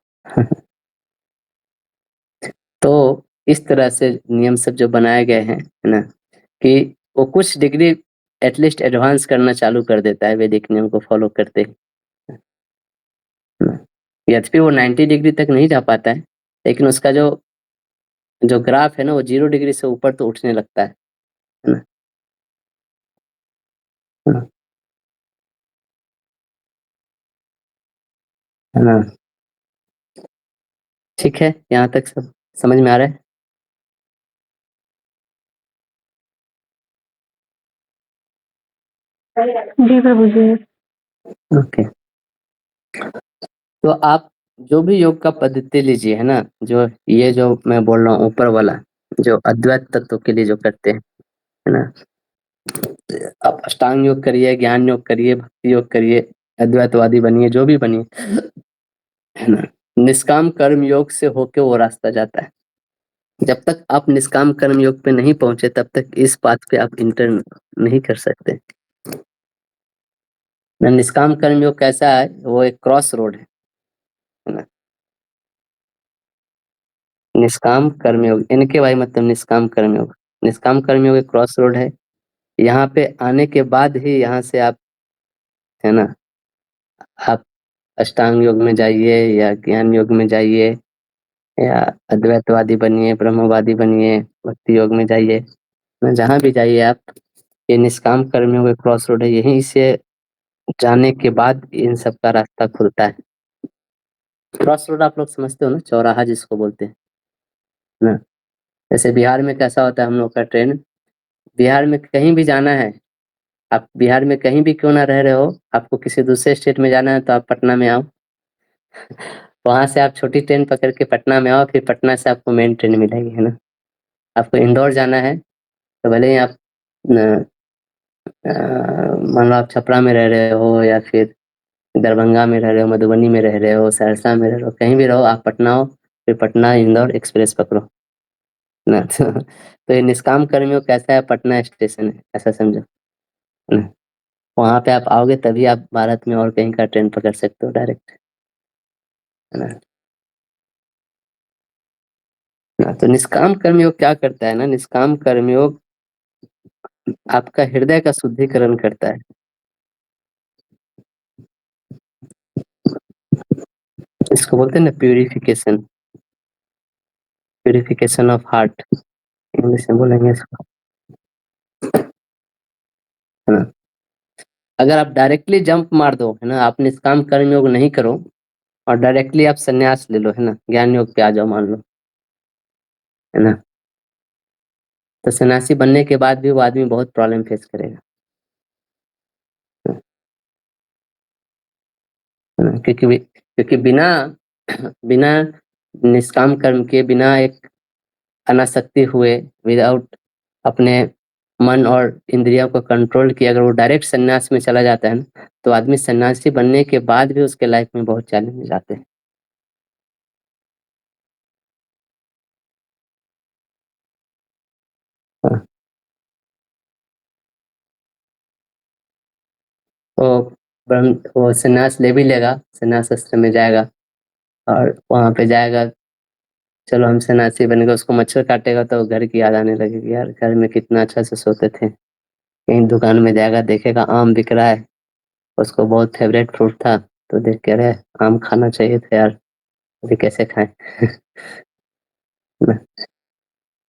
तो इस तरह से नियम सब जो बनाए गए हैं, है ना? कि वो कुछ डिग्री एटलीस्ट एडवांस करना चालू कर देता है वैदिक नियम को फॉलो करते ही, है ना? यद्यपि वो 90 डिग्री तक नहीं जा पाता है, लेकिन उसका जो जो ग्राफ है ना वो 0 डिग्री से ऊपर तो उठने लगता है ना? है ना? है ना? ठीक है, यहाँ तक सब समझ में आ रहा है? जी प्रभु जी। ओके। तो आप जो भी योग का पद्धति लीजिए, है ना? जो ये जो मैं बोल रहा हूँ ऊपर वाला, जो अद्वैत तत्व के लिए जो करते हैं, है ना? आप अष्टांग योग करिए, ज्ञान योग करिए, भक्ति योग करिए, अद्वैतवादी बनिए, जो भी बनिए, है ना? निष्काम कर्म योग से होके वो रास्ता जाता है। जब तक आप निष्काम कर्म योग पे नहीं पहुंचे तब तक इस पाथ पे आप इंटर नहीं कर सकते। निष्काम कर्म योग कैसा है? वो एक क्रॉस रोड है ना? निष्काम कर्मयोग, इनके भाई मतलब निष्काम कर्मयोग, निष्काम कर्मयोग एक क्रॉस रोड है। यहाँ पे आने के बाद ही यहाँ से आप, है ना, आप अष्टांग योग में जाइए या ज्ञान योग में जाइए या अद्वैतवादी बनिए, ब्रह्मवादी बनिए, भक्ति योग में जाइए, जहाँ भी जाइए आप, ये निष्काम कर्मयोग एक क्रॉस रोड है। यहीं से जाने के बाद इन सब का रास्ता खुलता है। क्रॉस रोड आप लोग समझते हो ना, चौराहा जिसको बोलते हैं ना? जैसे बिहार में कैसा होता है हम लोग का ट्रेन, बिहार में कहीं भी जाना है, आप बिहार में कहीं भी क्यों ना रह रहे हो, आपको किसी दूसरे स्टेट में जाना है तो आप पटना में आओ, वहां से आप छोटी ट्रेन पकड़ के पटना में आओ, फिर पटना से आपको मेन ट्रेन मिलेगी, है ना? आपको इंदौर जाना है तो भले ही आप मान लो आप छपरा में रह रहे हो या फिर दरभंगा में रह रहे हो, मधुबनी में रह रहे हो, सहरसा में रह रहे हो, कहीं भी रहो, आप पटना आओ, फिर पटना इंदौर एक्सप्रेस पकड़ो ना। तो ये निष्काम कर्मियों कैसा है, पटना स्टेशन है ऐसा समझो, है ना? वहां पे आप आओगे तभी आप भारत में और कहीं का ट्रेन पकड़ सकते हो डायरेक्ट, है ना? तो निष्काम कर्मयोग क्या करता है ना, निष्काम कर्मयोग आपका हृदय का शुद्धिकरण करता है। इसको बोलते हैं ना purification, purification of heart, English में बोलेंगे इसको, है ना? अगर आप डायरेक्टली जंप मार दो, है ना, आप निष्काम कर्मयोग नहीं करो और डायरेक्टली आप संन्यास ले लो, है ना, ज्ञान योग पे आ जाओ मान लो, है ना, तो सन्यासी बनने के बाद भी वो आदमी बहुत प्रॉब्लम फेस करेगा। क्योंकि बिना बिना निष्काम कर्म के, बिना एक अनासक्ति हुए, विदाउट अपने मन और इंद्रियों को कंट्रोल किए अगर वो डायरेक्ट सन्यास में चला जाता है ना, तो आदमी सन्यासी बनने के बाद भी उसके लाइफ में बहुत चैलेंजेस आते हैं। हाँ, वो वो सन्यास ले भी लेगा, सन्यास आश्रम में जाएगा और वहां पे जाएगा, चलो हम सन्यासी बनेगा, उसको मच्छर काटेगा तो घर की याद आने लगेगी, यार घर में कितना अच्छा से सोते थे। कहीं दुकान में जाएगा, देखेगा आम बिक रहा है, उसको बहुत फेवरेट फ्रूट था, तो देख के अरे आम खाना चाहिए था यार, अभी कैसे खाएं।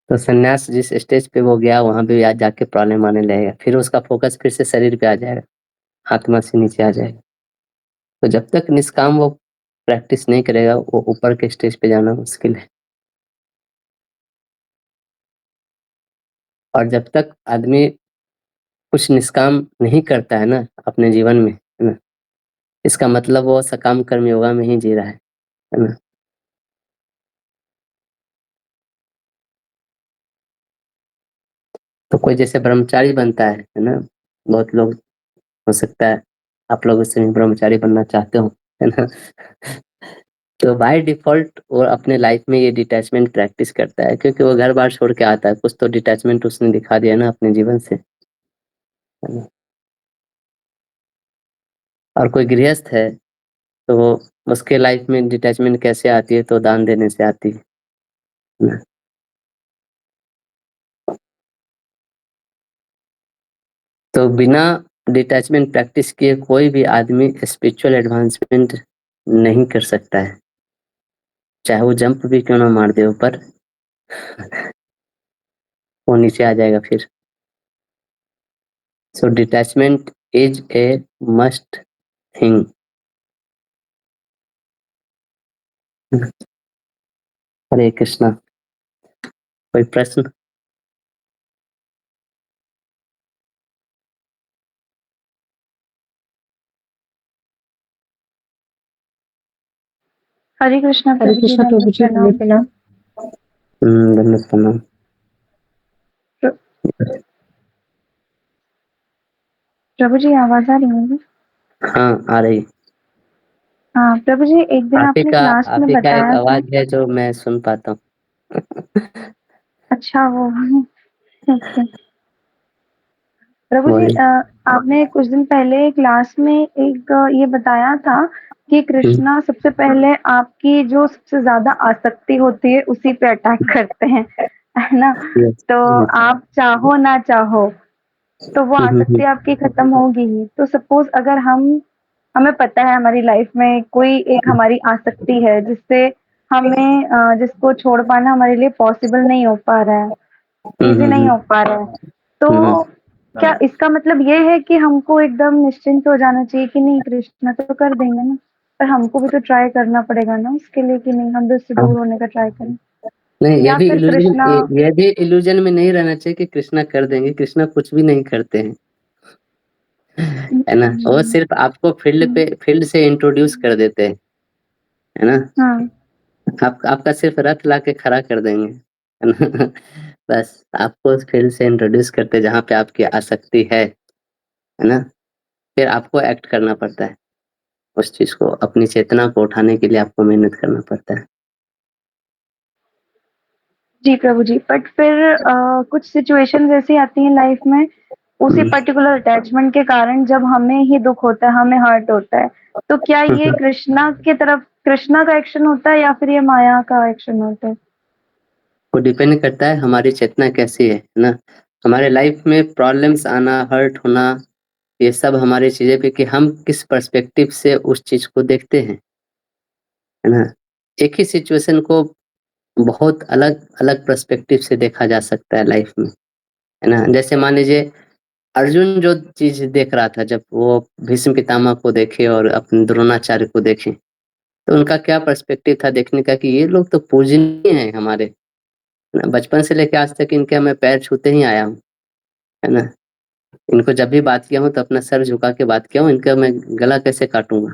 तो सन्यास जिस स्टेज पे वो गया, वहां भी आज जाके प्रॉब्लम आने लगेगा, फिर उसका फोकस फिर से शरीर पे आ जाएगा, आत्मा से नीचे आ जाएगा। तो जब तक निष्काम वो प्रैक्टिस नहीं करेगा, वो ऊपर के स्टेज पे जाना मुश्किल है। और जब तक आदमी कुछ निष्काम नहीं करता है ना अपने जीवन में, है ना, इसका मतलब वो सकाम कर्म योगा में ही जी रहा है ना। तो कोई जैसे ब्रह्मचारी बनता है ना, बहुत लोग, हो सकता है आप लोग उससे भी ब्रह्मचारी बनना चाहते हो, है ना। तो बाय डिफॉल्ट वो अपने लाइफ में ये डिटैचमेंट प्रैक्टिस करता है, क्योंकि वो घर बार छोड़ के आता है, कुछ तो डिटैचमेंट उसने दिखा दिया ना अपने जीवन से, है ना। और कोई गृहस्थ है तो वो, उसके लाइफ में डिटैचमेंट कैसे आती है, तो दान देने से आती है ना। तो बिना डिटैचमेंट प्रैक्टिस किए कोई भी आदमी स्पिरिचुअल एडवांसमेंट नहीं कर सकता है, चाहे वो जंप भी क्यों ना मार दे ऊपर, वो नीचे आ जाएगा फिर। So detachment is a must thing. Hare Krishna. कोई प्रश्न? हरे कृष्णा हरे प्रभु जी, कृष्णा प्रभु दंडवत जी, प्रणाम। प्रणाम। दंडवत प्रणाम। प्रभु जी आवाज आ रही है? हाँ आ रही। हाँ प्रभु जी, एक दिन आपने क्लास आप में ही का एक बताया था। आवाज है जो मैं सुन पाता हूँ। अच्छा वो ठीक है। प्रभु जी, बोलिए। आपने कुछ दिन पहले क्लास में एक ये बताया था कि हम्म, कृष्णा सबसे पहले आपकी जो सबसे ज्यादा आसक्ति होती है उसी पे अटैक करते हैं, है ना। yes, तो yes, आप चाहो ना चाहो तो वो हम्म, आसक्ति आपकी खत्म होगी ही। तो सपोज अगर हमें पता है हमारी लाइफ में कोई एक हमारी आसक्ति है जिससे हमें जिसको छोड़ पाना हमारे लिए पॉसिबल नहीं हो पा रहा है, इजी नहीं हो पा रहा है, हम्म, तो क्या इसका मतलब ये है कि हमको एकदम निश्चिंत हो जाना चाहिए कि नहीं कृष्णा तो कर देंगे ना, पर हमको भी तो ट्राई करना पड़ेगा ना उसके लिए, कि नहीं हम भी उससे दूर हाँ। होने का ट्राई करें, नहीं, या फिर कृष्णा। ये भी इल्यूजन में नहीं रहना चाहिए कि कृष्णा कर देंगे, कृष्णा कुछ भी नहीं करते हैं, है ना। वो सिर्फ आपको फील्ड से इंट्रोड्यूस कर देते हैं, है ना। हाँ आपका सिर्फ रथ ला के खड़ा कर देंगे, है ना। बस आपको उस फील्ड से इंट्रोड्यूस करते हैं जहाँ पे आपकी आसक्ति है ना। फिर आपको एक्ट करना पड़ता है, उस चीज को, अपनी चेतना को उठाने के लिए आपको मेहनत करना पड़ता है। जी प्रभु जी, बट फिर कुछ सिचुएशंस ऐसी आती हैं लाइफ में उसी पर्टिकुलर अटैचमेंट के कारण, जब हमें ही दुख होता है, हमें हर्ट होता है, तो क्या ये कृष्णा की तरफ, कृष्णा का एक्शन होता है या फिर ये माया का एक्शन होता है? वो डिपेंड करता है हमारी चेतना कैसी है ना। हमारे लाइफ में प्रॉब्लम्स आना, हर्ट होना, ये सब हमारी चीजें पे कि हम किस पर्सपेक्टिव से उस चीज को देखते हैं, है ना। एक ही सिचुएशन को बहुत अलग अलग पर्सपेक्टिव से देखा जा सकता है लाइफ में, है ना। जैसे मान लीजिए अर्जुन जो चीज देख रहा था, जब वो भीष्म पितामह को देखे और अपने द्रोणाचार्य को देखे, तो उनका क्या पर्सपेक्टिव था देखने का, कि ये लोग तो पूजनीय हैं हमारे, है ना? बचपन से लेकर आज तक इनके मैं पैर छूते ही आया हूँ, है ना। इनको जब भी बात किया हूँ तो अपना सर झुका के बात किया हूँ, इनका मैं गला कैसे काटूंगा,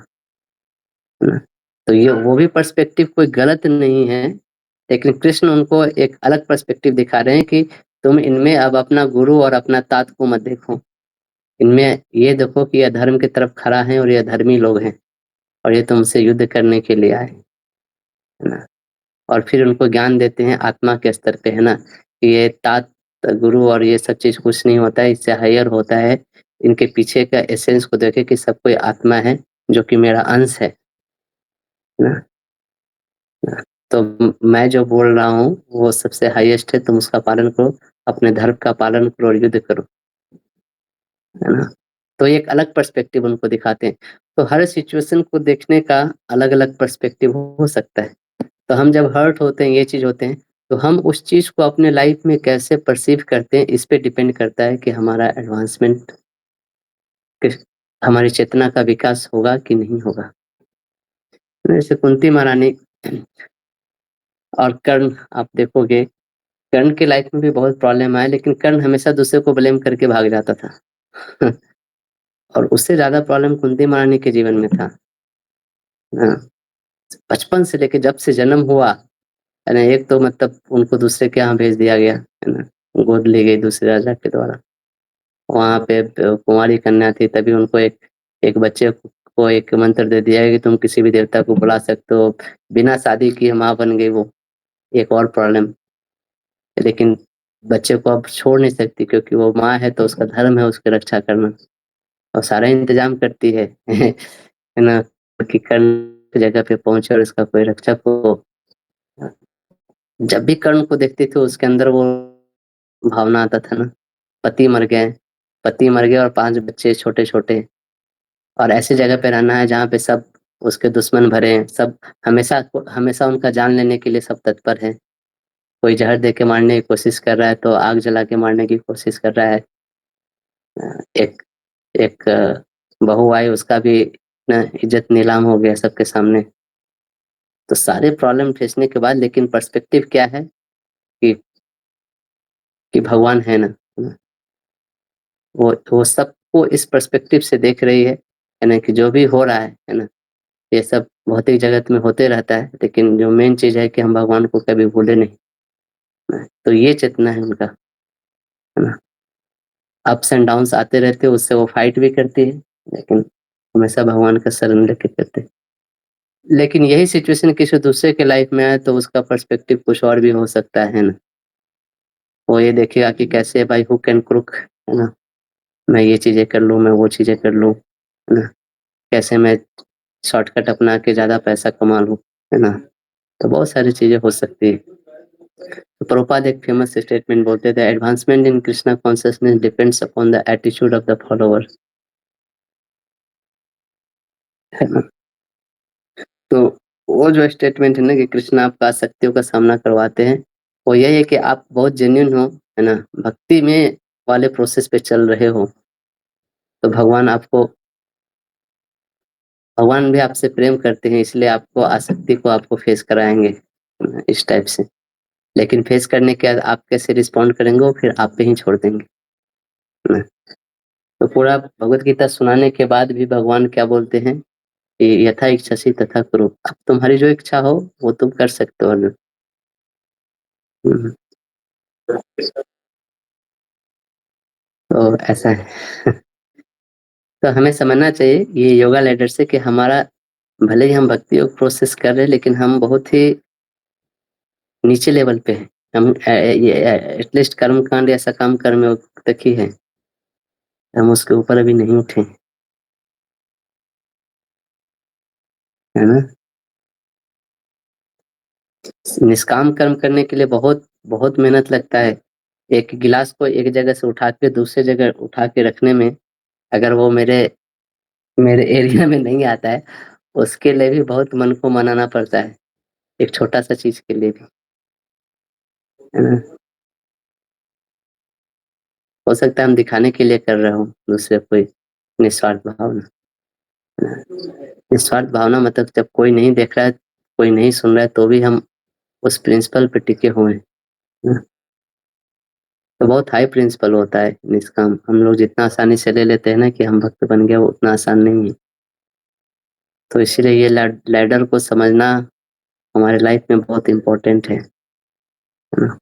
है ना? तो ये वो भी पर्सपेक्टिव कोई गलत नहीं है, लेकिन कृष्ण उनको एक अलग पर्सपेक्टिव दिखा रहे हैं कि तुम इनमें अब अपना गुरु और अपना तात को मत देखो। इनमें ये देखो कि ये अधर्म की तरफ खड़ा है और ये अधर्मी लोग हैं और ये तुमसे युद्ध करने के लिए आए, है ना? और फिर उनको ज्ञान देते हैं आत्मा के स्तर पे, है ना? कि ये तात गुरु और ये सब चीज़ कुछ नहीं होता है, इससे हायर होता है। इनके पीछे का एसेंस को देखें कि सब कोई आत्मा है जो कि मेरा अंश है ना? तो मैं जो बोल रहा हूँ वो सबसे हाईएस्ट है, तुम उसका पालन करो, अपने धर्म का पालन करो और युद्ध करो, है ना? तो एक अलग पर्सपेक्टिव उनको दिखाते हैं। तो हर सिचुएशन को देखने का अलग-अलग पर्सपेक्टिव हो सकता है। तो हम जब हर्ट होते हैं, ये चीज़ होते हैं, तो हम उस चीज़ को अपने लाइफ में कैसे परसीव करते हैं, इस पे डिपेंड करता है कि हमारा एडवांसमेंट किस हमारी चेतना का विकास होगा कि नहीं होगा। जैसे कुंती महारानी और कर्ण आप देखोगे, कर्ण की लाइफ में भी बहुत प्रॉब्लम आए, लेकिन कर्ण हमेशा दूसरे को ब्लेम करके भाग जाता था। और उससे ज़्यादा प्रॉब्लम कुंती महारानी के जीवन में था। हाँ, बचपन से लेके जब से जन्म हुआ, है ना, एक तो मतलब उनको दूसरे के यहाँ भेज दिया गया, है ना, गोद ली गई दूसरे राजा के द्वारा। वहाँ पे कुंवारी कन्या थी, तभी उनको एक एक बच्चे को एक मंत्र दे दिया है कि तुम किसी भी देवता को बुला सकते हो। बिना शादी किए माँ बन गई वो, एक और प्रॉब्लम। लेकिन बच्चे को अब छोड़ नहीं सकती क्योंकि वो माँ है, तो उसका धर्म है उसकी रक्षा करना और सारा इंतजाम करती है है ना, कि कर्ण की जगह पे पहुंचे और इसका कोई रक्षक हो। जब भी कर्ण को देखती थी उसके अंदर वो भावना आता था ना, पति मर गए और 5 बच्चे छोटे-छोटे, और ऐसी जगह पे रहना है जहाँ पे सब उसके दुश्मन भरे हैं, सब हमेशा उनका जान लेने के लिए सब तत्पर हैं। कोई जहर दे के मारने की कोशिश कर रहा है, तो आग जला के मारने की कोशिश कर रहा है। एक एक बहू आई, उसका भी ना इज़्ज़त नीलाम हो गया सबके सामने। तो सारे प्रॉब्लम फेसने के बाद लेकिन पर्सपेक्टिव क्या है कि भगवान है ना, वो सबको इस पर्सपेक्टिव से देख रही है ना, कि जो भी हो रहा है ना, ये सब भौतिक जगत में होते रहता है, लेकिन जो मेन चीज़ है कि हम भगवान को कभी भूले नहीं, ना। तो ये चेतना है उनका, है ना? अप्स एंड डाउन्स आते रहते हैं, उससे वो फाइट भी करती है, लेकिन हमेशा भगवान का शरण लेके करते हैं। लेकिन यही सिचुएशन किसी दूसरे के लाइफ में आए तो उसका पर्सपेक्टिव कुछ और भी हो सकता है ना? वो ये देखेगा कि कैसे भाई हुक एंड क्रुक, है ना? मैं ये चीज़ें कर लूँ, मैं वो चीज़ें कर लूँ, है ना? कैसे मैं शॉर्टकट अपना के ज़्यादा पैसा कमा लूँ, है ना? तो बहुत सारी चीज़ें हो सकती है। तो प्रभुपाद एक फेमस स्टेटमेंट बोलते थे, advancement in Krishna consciousness depends upon the attitude of the follower, है ना? तो वो जो स्टेटमेंट है ना कि कृष्णा आपका आसक्तियों का सामना करवाते हैं, वो यही है कि आप बहुत जेन्युइन हो, है ना? भक्ति में वाले प्रोसेस पे चल रहे हो, तो भगवान भी आपसे प्रेम करते हैं, इसलिए आपको आसक्ति को आपको फेस कराएँगे, इस टाइप से। लेकिन फेस करने के बाद आप कैसे रिस्पॉन्ड करेंगे वो फिर आप पे ही छोड़ देंगे, है ना? तो पूरा भगवत गीता सुनाने के बाद भी भगवान क्या बोलते हैं कि यथा इच्छसि तथा कुरु। अब तुम्हारी जो इच्छा हो वो तुम कर सकते हो अर्जुन। हुँ, तो ऐसा है। तो हमें समझना चाहिए ये योगा लैडर से कि हमारा भले ही हम भक्ति योग प्रोसेस कर रहे हैं, लेकिन हम बहुत ही नीचे लेवल पे हैं। हम ये एटलीस्ट कर्म कांड या सकाम कर्म योग तक ही है। हम उसके ऊपर अभी नहीं उठे, है ना? निष्काम कर्म करने के लिए बहुत बहुत मेहनत लगता है। एक गिलास को एक जगह से उठा के दूसरे जगह उठा के रखने में, अगर वो मेरे मेरे एरिया में नहीं आता है, उसके लिए भी बहुत मन को मनाना पड़ता है, एक छोटा-सा चीज़ के लिए भी, है ना? हो सकता है हम दिखाने के लिए कर रहे हों, दूसरे कोई निस्वार्थ भावना, है ना? निस्वार्थ भावना मतलब जब कोई नहीं देख रहा है, कोई नहीं सुन रहा है, तो भी हम उस प्रिंसिपल पे टिके हुए हैं, ना? तो बहुत हाई प्रिंसिपल होता है निष्काम। हम लोग जितना आसानी से ले लेते हैं ना कि हम भक्त बन गए, वो उतना आसान नहीं है। तो इसीलिए ये लैडर को समझना हमारे लाइफ में बहुत इम्पोर्टेंट है ना?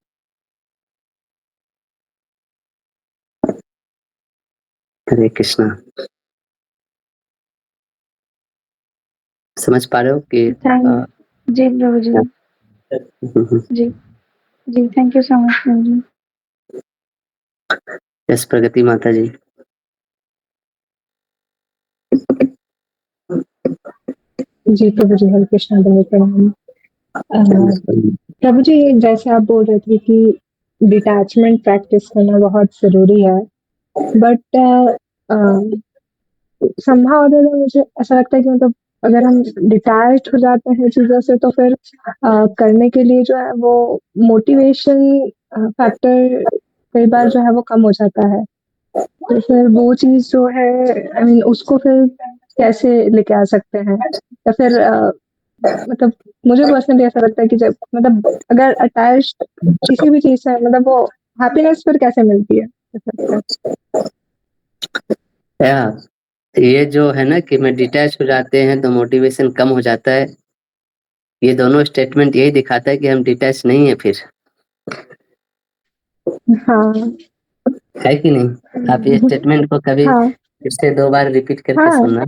हरे कृष्णा। समझ पा रहे हो कि थैंक जी प्रभु जी। जी जी, थैंक यू सो मच प्रभु जी। यस प्रगति माता जी। जी प्रभु जी, हरे कृष्णा बहुत प्रणाम। प्रभु जी, जैसे आप बोल रहे थे कि डिटैचमेंट प्रैक्टिस करना बहुत जरूरी है, बट समहाउ अदर मुझे ऐसा लगता है कि मतलब अगर हम डिटैच्ड हो जाते हैं चीजों से तो फिर करने के लिए जो है वो मोटिवेशन फैक्टर कई बार जो है वो कम हो जाता है। तो फिर वो चीज जो है आई मीन उसको फिर कैसे लेके आ सकते हैं, या फिर मतलब मुझे पर्सनली ऐसा लगता है कि जब मतलब अगर अटैच किसी भी चीज से मतलब वो हैप्पीनेस फिर कैसे मिलती है ऐसा लगता है। या ये जो है ना कि मैं डिटैच हो जाते हैं तो मोटिवेशन कम हो जाता है, ये दोनों स्टेटमेंट यही दिखाता है कि हम डिटैच नहीं है फिर। हाँ है कि नहीं? आप ये स्टेटमेंट को कभी हाँ फिर से 2 बार रिपीट करके हाँ सुनना।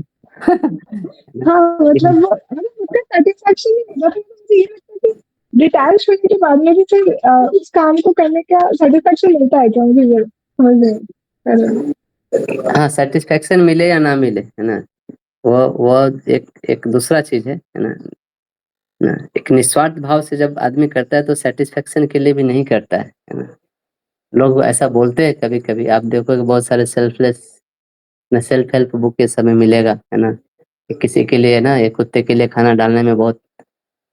हाँ मतलब वो मतलब उसका सेटिस्फैक्शन नहीं होता, फिर मुझे ये लगता है कि डिटैच होने के बाद में भी फिर उस काम को करने का सेटिस्फैक्शन मिलता है क्या, मुझे ये समझ नहीं हाँ, सेटिस्फेक्शन मिले या ना मिले, है ना, वो एक एक दूसरा चीज है ना। ना एक निस्वार्थ भाव से जब आदमी करता है तो सेटिस्फेक्शन के लिए भी नहीं करता है ना। लोग ऐसा बोलते हैं कभी कभी, आप देखोगे बहुत सारे सेल्फलेस ना, सेल्फ हेल्प बुक के समय मिलेगा, है ना, कि किसी के लिए ना एक कुत्ते के लिए खाना डालने में बहुत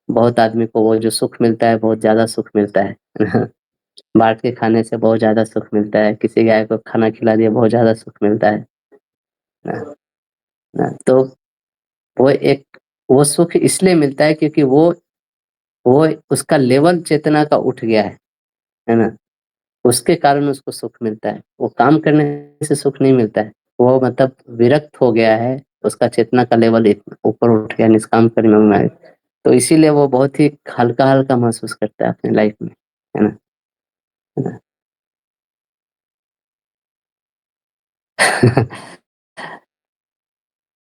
बहुत आदमी को वो जो सुख मिलता है, बहुत ज्यादा सुख मिलता है ना? बांट के खाने से बहुत ज्यादा सुख मिलता है, किसी गाय को खाना खिला दिया बहुत ज्यादा सुख मिलता है ना? ना तो वो एक वो सुख इसलिए मिलता है क्योंकि वो उसका लेवल चेतना का उठ गया है ना, उसके कारण उसको सुख मिलता है। वो काम करने से सुख नहीं मिलता है, वो मतलब विरक्त हो गया है, उसका चेतना का लेवल ऊपर उठ गया, निष्काम कर्म में। तो इसीलिए वो बहुत ही हल्का हल्का महसूस करता है अपनी लाइफ में, है ना, है ना?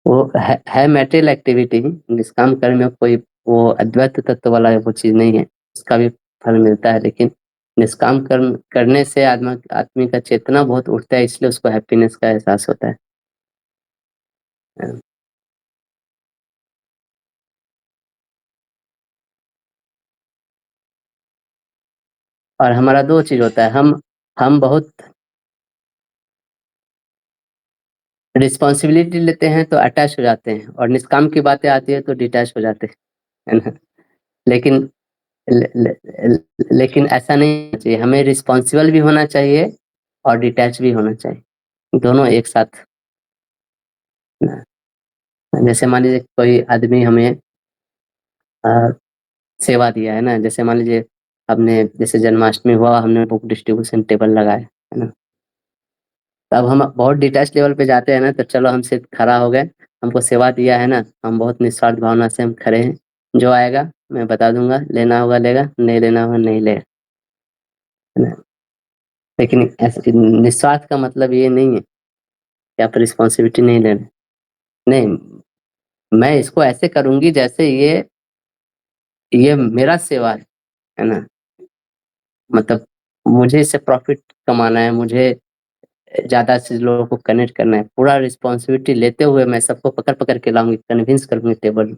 वो है मेटेरियल एक्टिविटी ही, निष्काम कर्म में कोई वो अद्वैत तत्व वाला वो चीज नहीं है, उसका भी फल मिलता है, लेकिन निष्काम कर्म करने से आदमी का चेतना बहुत उठता है, इसलिए उसको हैप्पीनेस का एहसास होता है। और हमारा 2 चीज होता है, हम बहुत रिस्पॉन्सिबिलिटी लेते हैं तो अटैच हो जाते हैं, और निष्काम की बातें आती है तो डिटैच हो जाते हैं, है ना? लेकिन ले, ले, लेकिन ऐसा नहीं होना चाहिए, हमें रिस्पॉन्सिबल भी होना चाहिए और डिटैच भी होना चाहिए, दोनों एक साथ ना। जैसे मान लीजिए कोई आदमी हमें अ, सेवा दिया है ना, जैसे मान लीजिए हमने जैसे जन्माष्टमी हुआ, हमने बुक डिस्ट्रीब्यूशन टेबल लगाया है ना, तब हम बहुत डिटैच लेवल पे जाते हैं ना, तो चलो हमसे खड़ा हो गए, हमको सेवा दिया है ना, हम बहुत निस्वार्थ भावना से हम खड़े हैं, जो आएगा मैं बता दूंगा, लेना होगा लेगा, नहीं लेना होगा नहीं लेगा, है ना? लेकिन ऐसे निस्वार्थ का मतलब ये नहीं है कि आप रिस्पॉन्सिबिलिटी नहीं लेना, नहीं, मैं इसको ऐसे करूंगी जैसे ये मेरा सेवा है ना, मतलब मुझे इससे प्रॉफिट कमाना है, मुझे ज्यादा से लोगों को कनेक्ट करना है, पूरा रिस्पॉन्सिबिलिटी लेते हुए मैं सबको पकड़ पकड़ के लाऊंगी, कन्विंस करूंगी टेबल,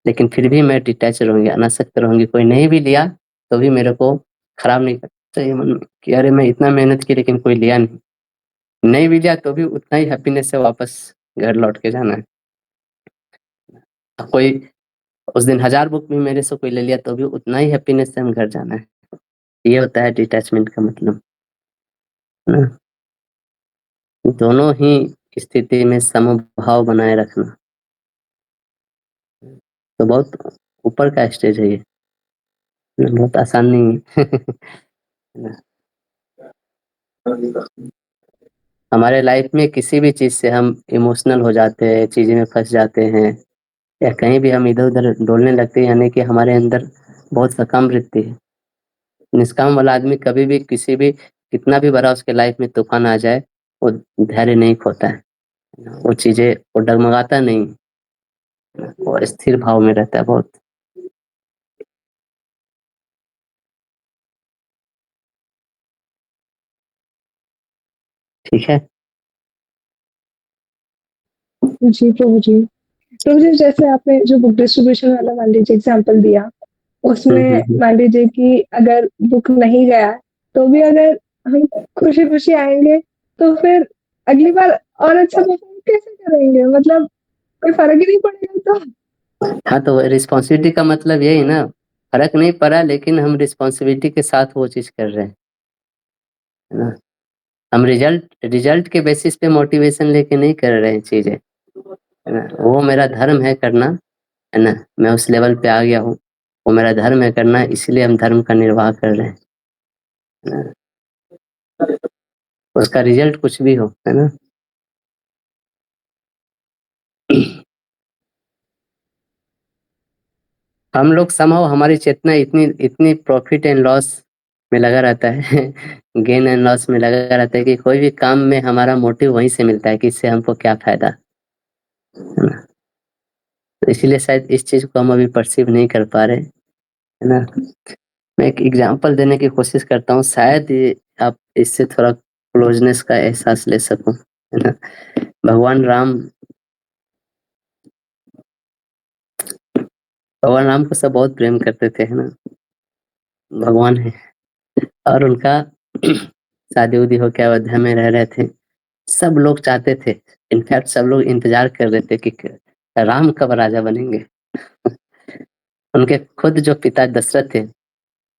लेकिन फिर भी मैं डिटैच रहूंगी, अनासक्त रहूंगी, कोई नहीं भी लिया तो भी मेरे को खराब नहीं करना चाहिए मन में कि अरे मैं इतना मेहनत की लेकिन कोई लिया नहीं, नहीं भी लिया तो भी उतना ही हैप्पीनेस से वापस घर लौट के जाना है। अब कोई उस दिन 1000 बुक भी मेरे से कोई ले लिया तो भी उतना ही हैप्पीनेस से हम घर जाना है। ये होता है डिटैचमेंट का मतलब ना, दोनों ही स्थिति में समभाव बनाए रखना, तो बहुत ऊपर का स्टेज है ये, बहुत आसान नहीं है। हमारे लाइफ में किसी भी चीज से हम इमोशनल हो जाते हैं, चीज में फंस जाते हैं, या कहीं भी हम इधर-उधर डोलने लगते हैं, यानी कि हमारे अंदर बहुत सा काम वृत्ति है। निष्काम वाला आदमी कभी भी किसी भी कितना भी बड़ा उसके लाइफ में तूफ़ान आ जाए, वो धैर्य नहीं खोता है। वो चीज़ें वो डगमगाता नहीं, वो स्थिर भाव में रहता है बहुत। ठीक है? जी, प्रभु जी। प्रभु जी, जैसे आपने जो बुक डिस्ट्रीब्यूशन वाला मान लीजिए एग्ज़ाम्पल दिया, उसमें हुँ। मान लीजिए कि अगर बुक नहीं गया, तो भी अगर हम खुशी-खुशी आएँगे, तो फिर अगली बार और अच्छा परफ़ॉर्म कैसे करेंगे? मतलब कोई फ़र्क ही नहीं पड़ेगा तो। हाँ, तो रिस्पॉन्सिबिलिटी का मतलब यही ना, फ़र्क नहीं पड़ा लेकिन हम रिस्पॉन्सिबिलिटी के साथ वो चीज़ कर रहे हैं, है ना? हम रिज़ल्ट के बेसिस पे मोटिवेशन लेके नहीं कर रहे हैं चीज़ें, है ना? वो मेरा धर्म है करना, है ना? मैं उस लेवल पे आ गया हूँ, वो मेरा धर्म है करना इसलिए हम धर्म का निर्वाह कर रहे हैं, है ना? उसका रिज़ल्ट कुछ भी हो, है ना? हम लोग समहाउ हमारी चेतना इतनी इतनी प्रॉफ़िट एंड लॉस में लगा रहता है, गेन एंड लॉस में लगा रहता है कि कोई भी काम में हमारा मोटिव वहीं से मिलता है कि इससे हमको क्या फ़ायदा, है ना? तो इसीलिए शायद इस चीज़ को हम अभी परसीव नहीं कर पा रहे, है ना? मैं एक एग्ज़ाम्पल देने की कोशिश करता हूँ, शायद ये आप इससे थोड़ा क्लोज़नेस का एहसास ले सको, है ना? भगवान राम भगवान राम को सब बहुत प्रेम करते थे, है ना? भगवान हैं और उनका शादी-वादी होके अयोध्या में रह रहे थे। सब लोग चाहते थे, इनफैक्ट सब लोग इंतज़ार कर रहे थे कि क राम कब राजा बनेंगे। उनके खुद जो पिता दशरथ थे,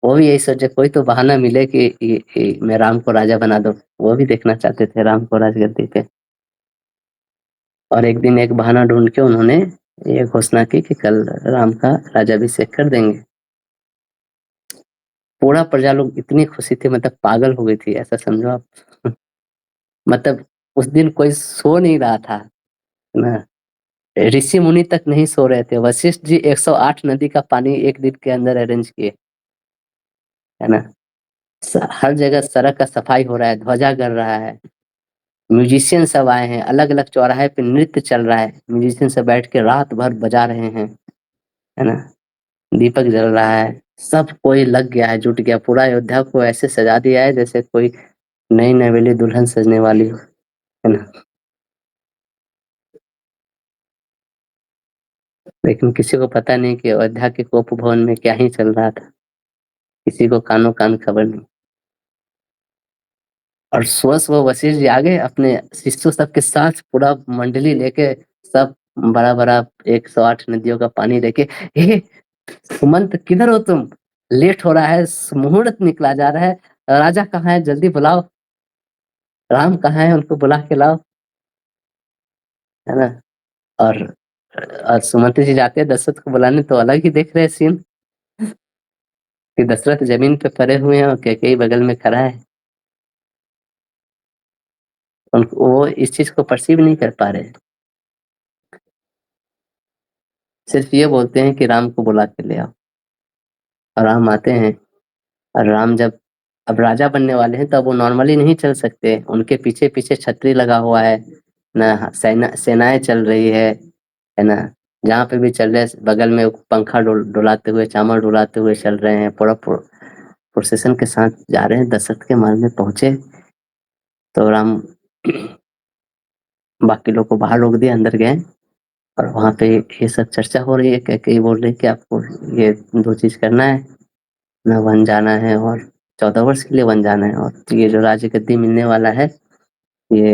वो भी यही सोचे कोई तो बहाना मिले कि मैं राम को राजा बना दूँ। वो भी देखना चाहते थे राम को राजगद्दी पे। और एक दिन एक बहाना ढूँढ के उन्होंने ये घोषणा की कि कल राम का राज्याभिषेक कर देंगे। पूरा प्रजा लोग इतनी खुशी थी मतलब पागल हो गई थी, ऐसा समझो आप। मतलब उस दिन कोई सो नहीं रहा था, है ना? ऋषि मुनि तक नहीं सो रहे थे। वशिष्ठ जी 108 नदी का पानी एक दिन के अंदर अरेंज किए, है ना? हर जगह सड़क का सफाई हो रहा है, ध्वजा गड़ रहा है, म्यूजिशियन सब आए हैं, अलग-अलग चौराहे पे नृत्य चल रहा है, म्यूजिशियन सब बैठ के रात भर बजा रहे हैं, है ना? दीपक जल रहा है, सब कोई लग गया है, जुट गया, पूरा अयोध्या को ऐसे सजा दिया है जैसे कोई नई नवेली दुल्हन सजने वाली हो, है ना? लेकिन किसी को पता नहीं कि अयोध्या के गोप भवन में क्या ही चल रहा था, किसी को कानो-कान खबर नहीं। और सुबह-सुबह वशिष्ठ जी आ गए अपने शिष्यों सब के साथ पूरा मंडली लेके सब बड़ा-बड़ा 108 नदियों का पानी लेके, "हे सुमंत किधर हो तुम? लेट हो रहा है, मुहूर्त निकला जा रहा है, राजा कहाँ है? जल्दी बुलाओ, राम कहाँ है? उनको बुला के लाओ।" है ना? और सुमंत जी जाते हैं दशरथ को बुलाने तो अलग ही देख रहे हैं सीन कि दशरथ ज़मीन पे पड़े हुए हैं और कैकेयी बगल में खड़ा है। वो इस चीज़ को पर्सीव नहीं कर पा रहे हैं। सिर्फ़ ये बोलते हैं कि राम को बुला के ले आओ और राम आते हैं और राम जब अब राजा बनने वाले हैं तब वो नॉर्मली नहीं चल सकते। उनके पीछे-पीछे छतरी लगा हुआ है, ना सेनाएँ चल रही है ना? जहाँ पे भी चल रहे हैं बगल में पंखा डुलाते हुए, चावल डुलाते हुए चल रहे हैं। पूरा प्रोसेशन के साथ जा रहे हैं। दशरथ के महल में पहुँचे तो राम बाकी लोग को बाहर रोक दिया, अंदर गए और वहाँ पे ये सब चर्चा हो रही है। कैकेयी बोल रही है कि आपको ये 2 चीज़ करना है, ना वन जाना है और 14 वर्ष के लिए वन जाना है और ये जो राजगद्दी मिलने वाला है, ये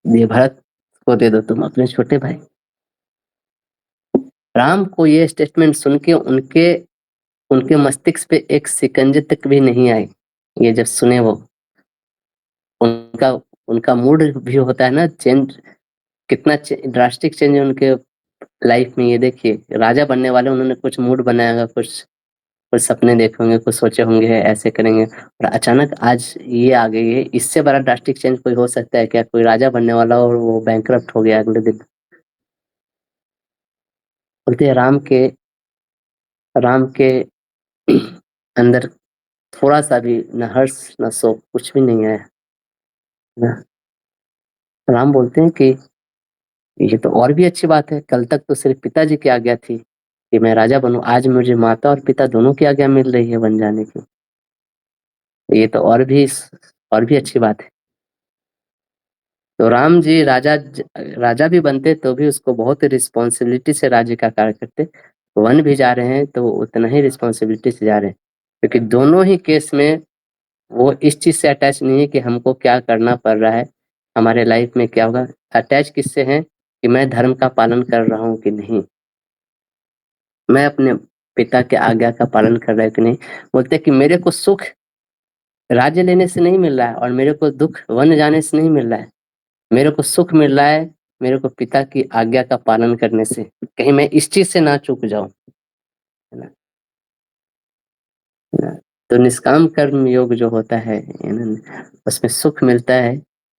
ये भरत को दे दो तुम अपने छोटे भाई। राम को ये स्टेटमेंट सुन के उनके उनके मस्तिष्क पे एक शिकंजे तक भी नहीं आई। ये जब सुने वो, उनका उनका मूड भी होता है ना चेंज, कितना ड्रास्टिक चेंज है उनके लाइफ में। ये देखिए, राजा बनने वाले उन्होंने कुछ मूड बनाया होगा, कुछ सपने देखे होंगे, कुछ सोचे होंगे ऐसे करेंगे और अचानक आज ये आ गई है। इससे बड़ा ड्रास्टिक चेंज कोई हो सकता है क्या? कोई राजा बनने वाला और वो बैंकरप्ट हो गया अगले दिन। बोलते हैं राम के अंदर थोड़ा सा भी न हर्ष न शोक कुछ भी नहीं है ना। राम बोलते हैं कि ये तो और भी अच्छी बात है, कल तक तो सिर्फ पिताजी की आज्ञा थी कि मैं राजा बनूं, आज मुझे माता और पिता दोनों की आज्ञा मिल रही है बन जाने की। ये तो और भी अच्छी बात है। तो राम जी राजा भी बनते तो भी उसको बहुत रिस्पॉन्सिबिलिटी से राज्य का कार्य करते। वन भी जा रहे हैं तो वो उतना ही रिस्पॉन्सिबिलिटी से जा रहे हैं, क्योंकि दोनों ही केस में वो इस चीज से अटैच नहीं है कि हमको क्या करना पड़ रहा है, हमारे लाइफ में क्या होगा। अटैच किससे है कि मैं धर्म का पालन कर रहा हूँ कि नहीं, मैं अपने पिता के आज्ञा का पालन कर रहा हूँ कि नहीं। बोलते कि मेरे को सुख राज्य लेने से नहीं मिल रहा है और मेरे को दुख वन जाने से नहीं मिल रहा है, मेरे को सुख मिल रहा है मेरे को पिता की आज्ञा का पालन करने से, कहीं मैं इस चीज से ना चूक जाऊं, है ना। है ना? तो निष्काम कर्म योग जो होता है ना, उसमें सुख मिलता है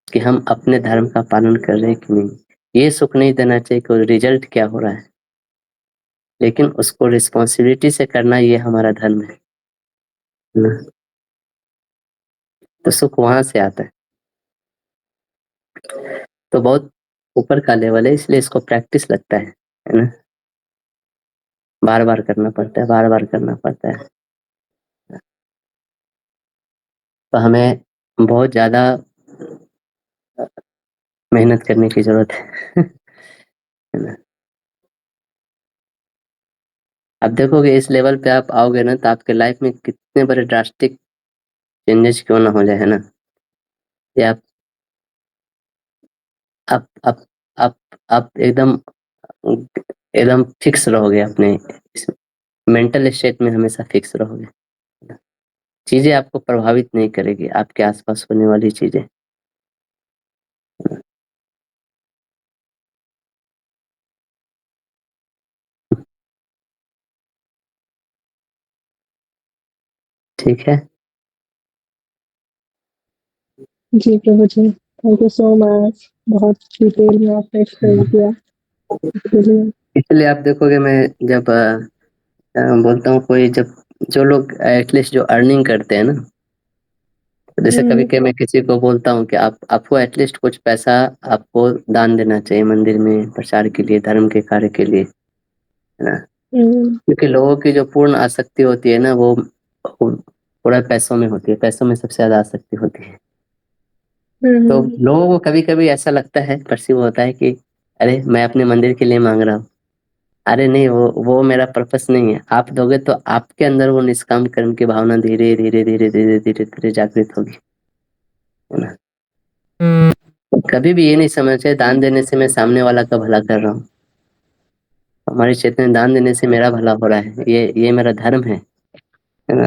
कि हम अपने धर्म का पालन कर रहे हैं कि नहीं। ये सुख नहीं देना चाहिए कि रिजल्ट क्या हो रहा है, लेकिन उसको रिस्पॉन्सिबिलिटी से करना ये हमारा धर्म है ना। तो सुख वहां से आता है। तो बहुत ऊपर का लेवल है, इसलिए इसको प्रैक्टिस लगता है ना। बार बार करना पड़ता है, बार बार करना पड़ता है। तो हमें बहुत ज्यादा मेहनत करने की जरूरत है है ना। अब देखोगे इस लेवल पे आप आओगे ना तो आपके लाइफ में कितने बड़े ड्रास्टिक चेंजेस क्यों ना हो जाए, है ना। या आप आप आप आप एकदम एकदम फिक्स रहोगे अपने मेंटल स्टेट में, हमेशा फिक्स रहोगे। चीजें आपको प्रभावित नहीं करेगी, आपके आसपास होने वाली चीजें। ठीक है। जी प्रभु जी, थैंक यू सो मच, बहुत डिटेल में आपने एक्सप्लेन किया इसके लिए। इसलिए आप देखोगे मैं जब बोलता हूँ कोई जब जो लोग एटलीस्ट जो अर्निंग करते हैं ना, जैसे कभी कभी मैं किसी को बोलता हूँ कि आपको एटलीस्ट कुछ पैसा आपको दान देना चाहिए मंदिर में प्रचार के लिए, धर्म के कार्य के लिए, है ना। क्योंकि लोगों की जो पूर्ण आसक्ति होती है ना वो पूरा पैसों में होती है, पैसों में सबसे ज्यादा आसक्ति होती है। तो लोगों को कभी कभी ऐसा लगता है, परसीव होता है कि अरे मैं अपने मंदिर के लिए मांग रहा हूँ। अरे नहीं, वो मेरा पर्पस नहीं है। आप दोगे तो आपके अंदर वो निष्काम कर्म की भावना धीरे धीरे धीरे धीरे धीरे धीरे जागृत होगी, है ना। कभी भी ये नहीं समझना चाहिए दान देने से मैं सामने वाला का भला कर रहा हूँ। हमारे क्षेत्र में दान देने से मेरा भला हो रहा है, ये मेरा धर्म है ना।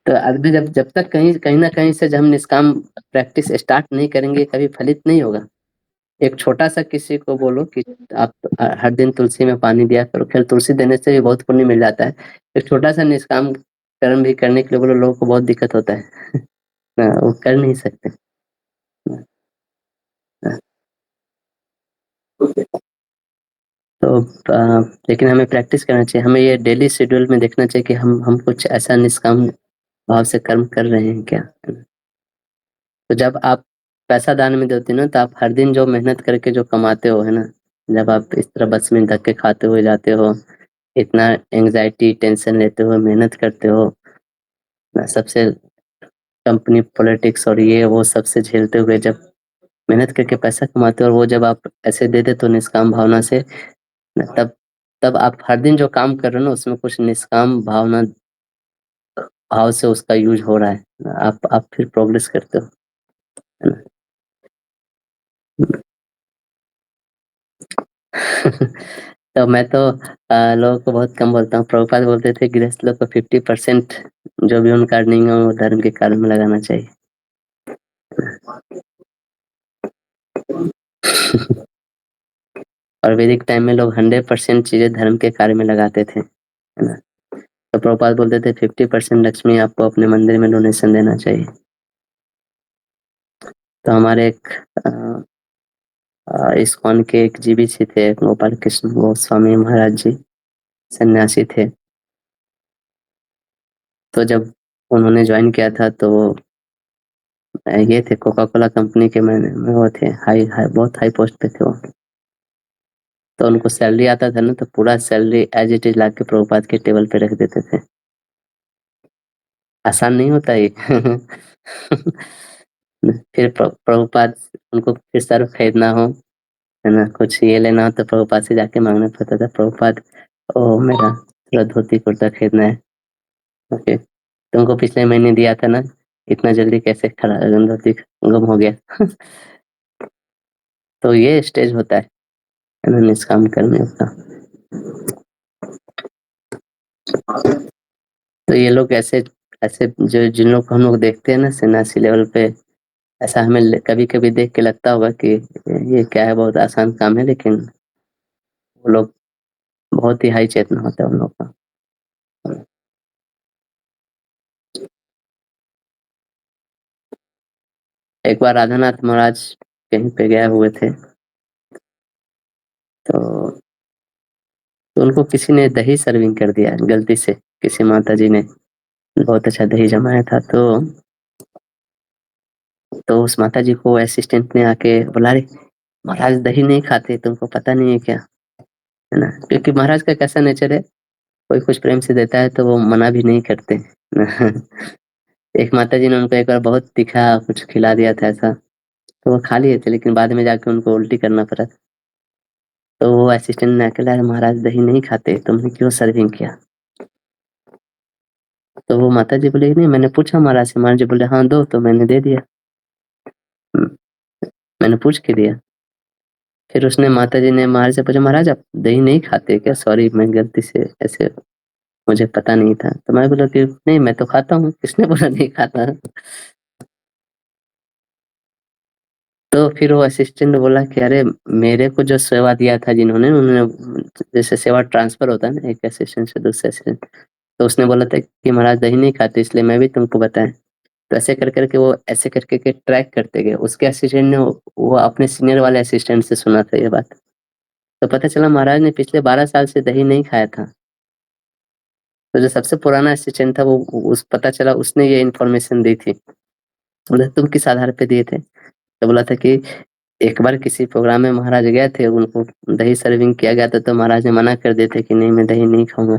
तो अभी जब जब तक कहीं कहीं ना कहीं से जब हम निष्काम प्रैक्टिस स्टार्ट नहीं करेंगे कभी फलित नहीं होगा। एक छोटा सा किसी को बोलो कि आप हर दिन तुलसी में पानी दिया करो, फिर तुलसी देने से भी बहुत पुण्य मिल जाता है। एक छोटा सा निष्काम कर्म भी करने के लिए बोलो, लोगों को बहुत दिक्कत होता है ना, वो कर नहीं सकते ना। तो लेकिन हमें प्रैक्टिस करना चाहिए, हमें ये डेली शेड्यूल में देखना चाहिए कि हम कुछ ऐसा निष्काम भाव से कर्म कर रहे हैं क्या। तो जब आप पैसा दान में देते हो ना तो आप हर दिन जो मेहनत करके जो कमाते हो, है ना, जब आप इस तरह बस में धक्के खाते हुए जाते हो, इतना एंजाइटी टेंशन लेते हो, मेहनत करते हो ना, सबसे कंपनी पॉलिटिक्स और ये वो सबसे झेलते हुए जब मेहनत करके पैसा कमाते हो और वो जब आप ऐसे दे दे तो निष्काम भावना से ना, तब आप हर दिन जो काम कर रहे हो ना उसमें कुछ निष्काम भावना भाव से उसका यूज हो रहा है ना, आप फिर प्रोग्रेस करते हो, है ना। तो मैं तो लोगों को बहुत कम बोलता हूँ। प्रभुपाद बोलते थे गृहस्थ लोग को 50% जो भी उनका अर्निंग है वो धर्म के कार्य में लगाना चाहिए। और वैदिक टाइम में लोग 100% चीजें धर्म के कार्य में लगाते थे, है ना। तो प्रभुपाद बोलते थे 50% लक्ष्मी आपको अपने मंदिर में डोनेशन देना चाहिए। तो हमारे एक इस्कॉन के एक जीवी जी थे, गोपाल कृष्ण गोस्वामी महाराज जी, सन्यासी थे। तो जब उन्होंने ज्वाइन किया था तो ये थे कोका कोला कंपनी के में वो थे, बहुत हाई पोस्ट पे थे वो। तो उनको सैलरी आता था ना, तो पूरा सैलरी एज इट इज ला के प्रभुपाद के टेबल पे रख देते थे। आसान नहीं होता ये। फिर प्रभुपाद उनको फिर सर खरीदना हो, है ना, कुछ ये लेना हो तो प्रभुपाद से जाके मांगना पड़ता था, प्रभुपाद ओ मेरा थोड़ा धोती कुर्ता खरीदना है। ओके, तुमको पिछले महीने दिया था ना, इतना जल्दी कैसे खड़ा धोती गुम हो गया। तो ये स्टेज होता है ना निष्काम करने का। तो ये लोग ऐसे ऐसे जो जिन लोग को हम लोग देखते हैं ना सन्यासी लेवल पे, ऐसा हमें कभी कभी देख के लगता होगा कि ये क्या है, बहुत आसान काम है, लेकिन वो लोग बहुत ही हाई चेतना होता है उन लोग का। एक बार राधानाथ महाराज कहीं पे गए हुए थे, तो उनको किसी ने दही सर्विंग कर दिया गलती से, किसी माता जी ने बहुत अच्छा दही जमाया था। तो उस माता जी को असिस्टेंट ने आके बोला, अरे महाराज दही नहीं खाते, तुमको पता नहीं है क्या, है ना, क्योंकि महाराज का कैसा नेचर है, कोई कुछ प्रेम से देता है तो वो मना भी नहीं करते। एक माता जी ने उनको एक बार बहुत तीखा कुछ खिला दिया था ऐसा, तो वो खा लिए थे, लेकिन बाद में जाके उनको उल्टी करना पड़ा। तो वो असिस्टेंट ने आके लाया, महाराज दही नहीं खाते, तुमने क्यों सर्विंग किया। तो वो माता जी बोले, नहीं मैंने पूछा महाराज से, महाराज जी बोले हाँ दो, तो मैंने दे दिया। मैंने पूछ के दिया। फिर उसने माता जी ने महाराज से पूछा, महाराज आप दही नहीं खाते क्या, सॉरी मैं गलती से ऐसे, मुझे पता नहीं था। तो मैं बोला कि नहीं मैं तो खाता हूँ, किसने बोला नहीं खाता। तो फिर वो असिस्टेंट बोला कि अरे मेरे को जो सेवा दिया था जिन्होंने, उन्होंने जैसे सेवा ट्रांसफर होता है ना एक असिस्टेंट से दूसरे असिस्टेंट, तो उसने बोला था कि महाराज दही नहीं खाते, इसलिए मैं भी तुमको बताया। तो ऐसे कर करके वो ऐसे करके के ट्रैक करते गए, उसके असिस्टेंट ने वो अपने सीनियर वाले असिस्टेंट से सुना था ये बात। तो पता चला महाराज ने पिछले 12 साल से दही नहीं खाया था। तो जो सबसे पुराना असिस्टेंट था वो उस पता चला उसने ये इन्फॉर्मेशन दी थी। बोले तुम किस आधार पे दिए थे। तो बोला था कि एक बार किसी प्रोग्राम में महाराज गए थे, उनको दही सर्विंग किया गया था, तो महाराज ने मना कर दिए थे कि नहीं मैं दही नहीं खाऊंगा।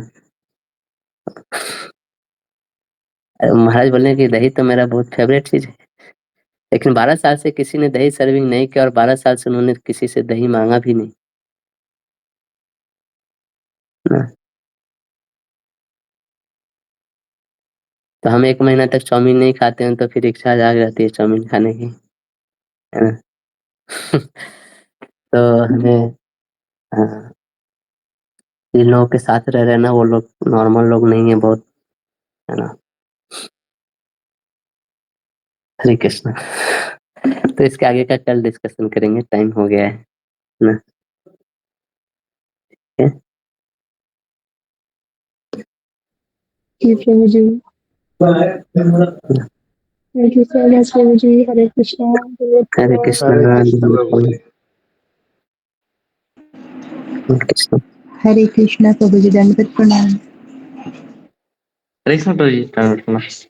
महाराज बोले कि दही तो मेरा बहुत फेवरेट चीज है, लेकिन 12 साल से किसी ने दही सर्विंग नहीं किया, और 12 साल से उन्होंने किसी से दही मांगा भी नहीं ना। तो हम 1 महीना तक चाउमीन नहीं खाते हैं, तो फिर इच्छा जाग जाती है चाउमीन खाने की, है ना। तो हमें हाँ, जिन लोगों के साथ रह रहे हैं ना, वो लोग नॉर्मल लोग नहीं है बहुत, है ना। हरे कृष्णा। तो इसके आगे का कल डिस्कशन करेंगे, टाइम हो गया है ना। जी प्रभु जी, थैंक यू सो मच प्रभु जी। हरे कृष्णा। हरे कृष्णा। कृष्ण हरे कृष्णा प्रभु जी, दंडवत प्रणाम। हरे कृष्ण प्रभु जी।